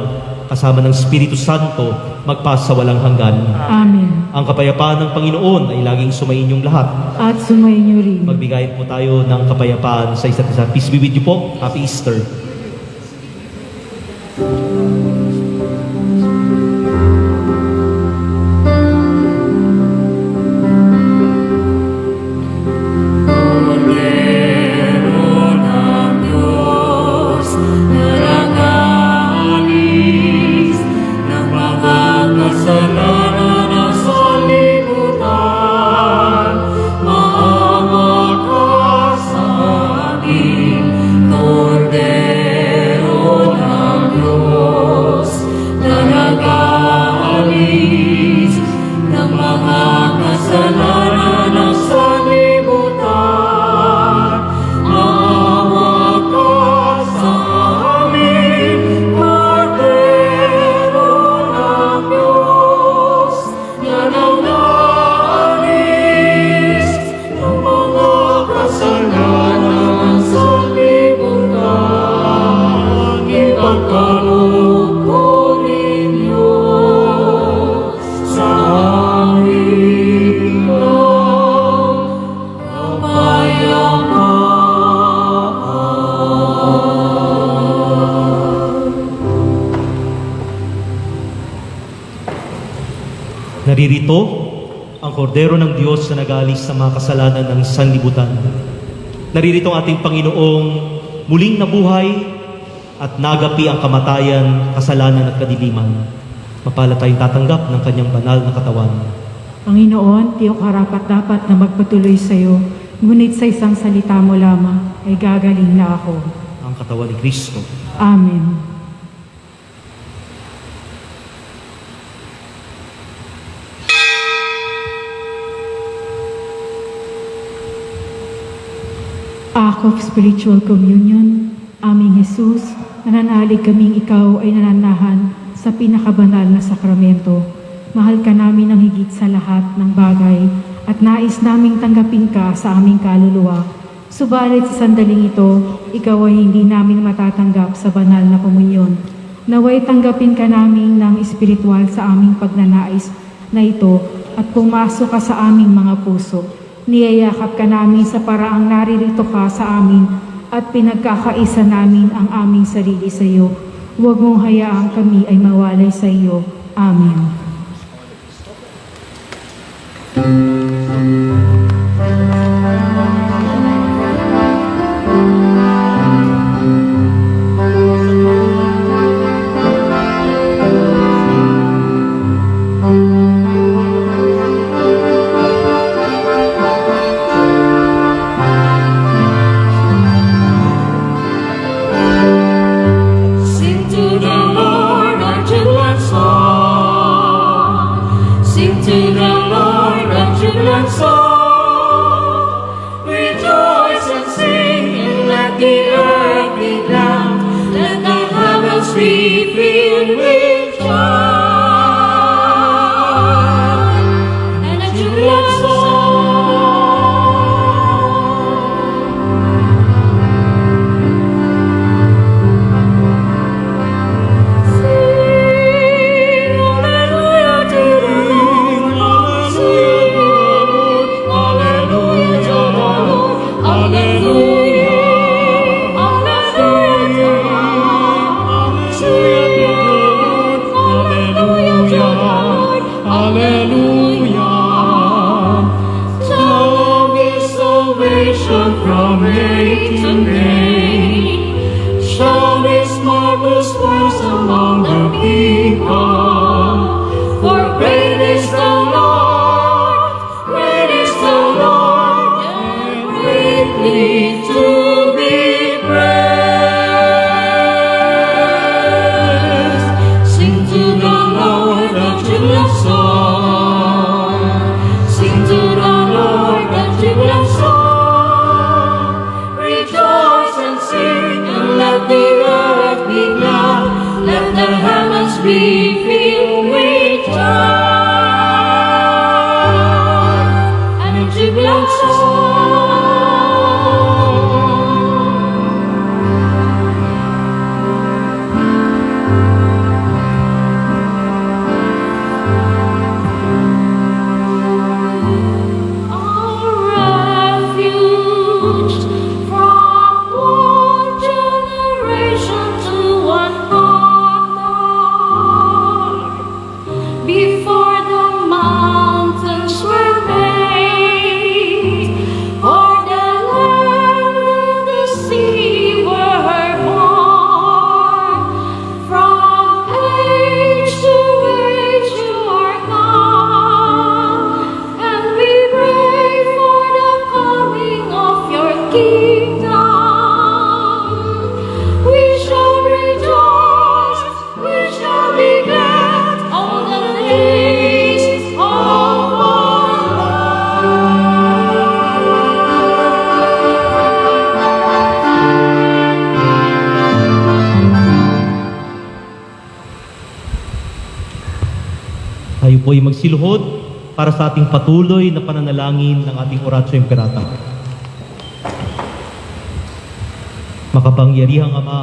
kasama ng Espiritu Santo, magpasa walang hanggan. Amen. Ang kapayapaan ng Panginoon ay laging sumainyong lahat. At sumayin niyo rin. Magbigay po tayo ng kapayapaan sa isa't isa. Peace be with you po. Happy Easter. Naririto ang kordero ng Diyos na nag-aalis sa mga kasalanan ng sanlibutan. Naririto ang ating Panginoong muling nabuhay at nagapi ang kamatayan, kasalanan at kadiliman. Mapalad tayong tatanggap ng kanyang banal na katawan. Panginoon, tiyok harapat dapat na magpatuloy sa iyo, ngunit sa isang salita mo lamang ay gagaling na ako. Ang katawan ni Kristo. Amen. Act of Spiritual Communion, aming Jesus, nananalig kaming ikaw ay nananahan sa pinakabanal na sakramento. Mahal ka namin ng higit sa lahat ng bagay at nais naming tanggapin ka sa aming kaluluwa. Subalit sa sandaling ito, ikaw ay hindi namin matatanggap sa banal na komunyon. Naway tanggapin ka namin ng espiritual sa aming pagnanais na ito at pumasok ka sa aming mga puso. Niyayakap ka namin sa paraang naririto ka sa amin at pinagkakaisa namin ang aming sarili sa iyo. Huwag mong hayaang kami ay mawalay sa iyo. Amen. Sing to the Lord our jubilant song. Sing to the Lord our jubilant song. Rejoice and sing and let the earth be glad. Let the heavens be filled with joy. And a jubilant song. Sing hallelujah to the Lord. Sing hallelujah to the Lord. Hallelujah. Hallelujah. Tell me salvation from age to age. Show His marvelous works among the people. For great is the Lord, great is the Lord, and greatly to be praised. Sing to the Lord a jubilant song. po ay magsiluhod para sa ating patuloy na pananalangin ng ating Oratio Imperata. Makapangyarihang Ama,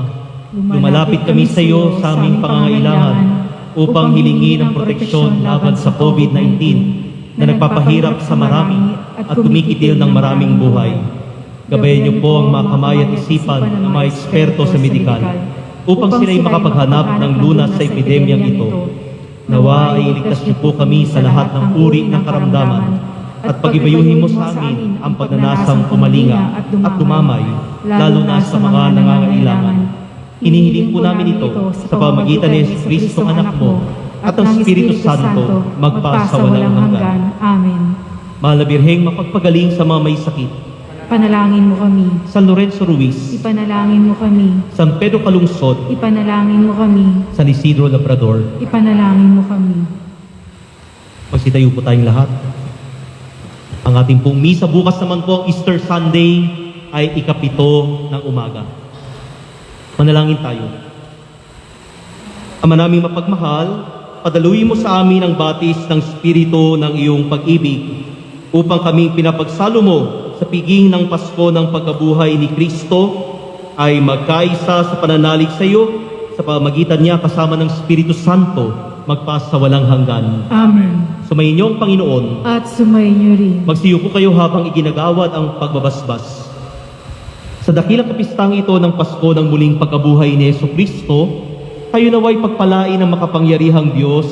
lumalapit kami sa iyo sa aming pangangailangan upang hilingin ang proteksyon laban sa COVID-19 na nagpapahirap sa marami at kumikitil ng maraming buhay. Gabayan niyo po ang mga kamay at isipan ng mga eksperto sa medikal upang sila'y makapaghanap ng lunas sa epidemyang ito. Nawa ay iligtas niyo po kami sa lahat ng uri ng karamdaman at pagibayuhin mo sa amin ang pagnanasang pumalinga at dumamay, lalo na sa mga nangangailangan. Hinihiling po namin ito sa pamamagitan ni Kristo anak mo at ang Espiritu Santo magpasa walang hanggan. Amen. Mahal na Birheng, mapagpagaling sa mga may sakit. Panalangin mo kami. San Lorenzo Ruiz, Ipanalangin mo kami. San Pedro Calungsod, Ipanalangin mo kami. San Isidro Labrador. Ipanalangin mo kami. Magsitayo po tayong lahat. Ang ating pong misa bukas naman po, Easter Sunday, ay ika-7 ng umaga. Manalangin tayo. Ama naming mapagmahal, padaluin mo sa amin ang batis ng Espiritu ng iyong pag-ibig upang kaming pinapagsalo mo sa piging ng Pasko ng pagkabuhay ni Kristo ay magkaisa sa pananalig sa iyo sa pamamagitan niya kasama ng Espiritu Santo magpasa walang hanggan. Amen. Sumayin niyo ang Panginoon. At sumayin niyo rin. Magsiyo po kayo habang iginagawad ang pagbabasbas. Sa dakilang kapistang ito ng Pasko ng muling pagkabuhay ni Jesucristo, kayo naway pagpalain ng makapangyarihang Diyos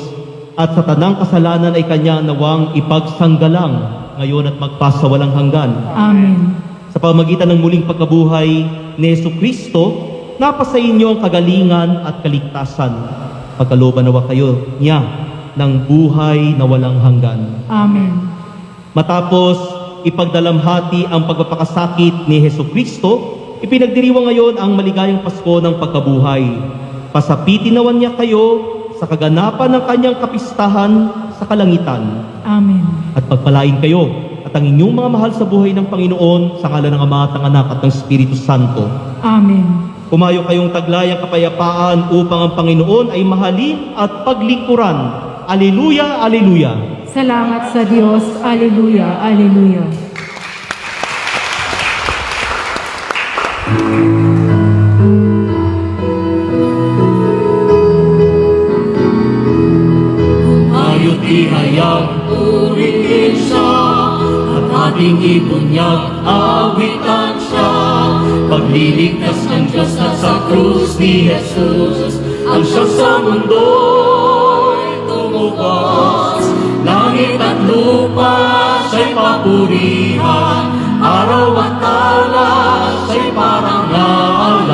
at sa tanang kasalanan ay Kanya nawang ipagsanggalang ngayon at magpasa walang hanggan. Amen. Sa pamagitan ng muling pagkabuhay ni Jesucristo, napasa inyo ang kagalingan at kaligtasan. Pagkalooban nawa kayo niya ng buhay na walang hanggan. Amen. Matapos ipagdalamhati ang pagpapakasakit ni Jesucristo, ipinagdiriwang ngayon ang maligayang Pasko ng pagkabuhay. Pasapitin nawan niya kayo sa kaganapan ng kanyang kapistahan sa kalangitan. Amen. At pagpalain kayo at ang inyong mga mahal sa buhay ng Panginoon sa ngalan ng Ama at ng Anak at ng Espiritu Santo. Amen. Kumayo kayong taglayang kapayapaan upang ang Panginoon ay mahalin at paglingkuran. Aleluya, aleluya. Salamat sa Diyos. Aleluya, aleluya. Aya't ihayag, purihin siya, at ating ibunyag, awitan siya. Pagliligtas ng Diyos at sa krus ni Jesus, ang siyang sa mundo'y tumubos. Langit at lupa siya'y papurihan, araw at talas siya'y parangalan.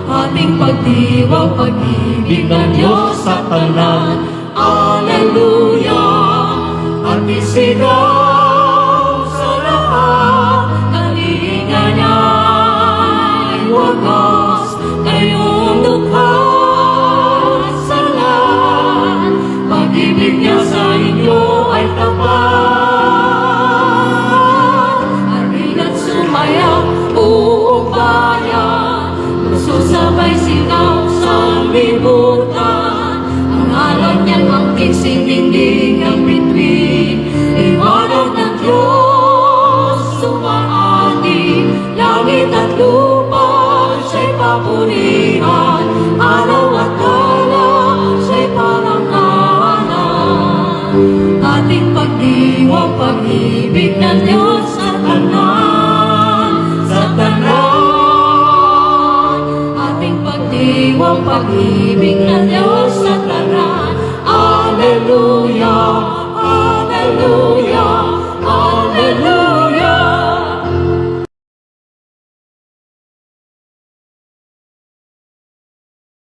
Ating pagdiwang pag-ibig ng Diyos sa tanan, Alleluia! At isigaw sa lahat, kalinga niya'y wagas, kayong dukha sa lahat, pag-ibig niya sa inyo ay tapat. Arin at sumayaw, buong bayan, susabay sigaw sa libutan. Alam niyang ang tigsing-dingding ang bituin, liwanag ng Diyos sumaati, langit at lupa siya'y papurihan, araw at talas siya'y parangalan. Ating pagdiwang pag-ibig ng Diyos sa tanan, sa tanan. Ating pagdiwang pag-ibig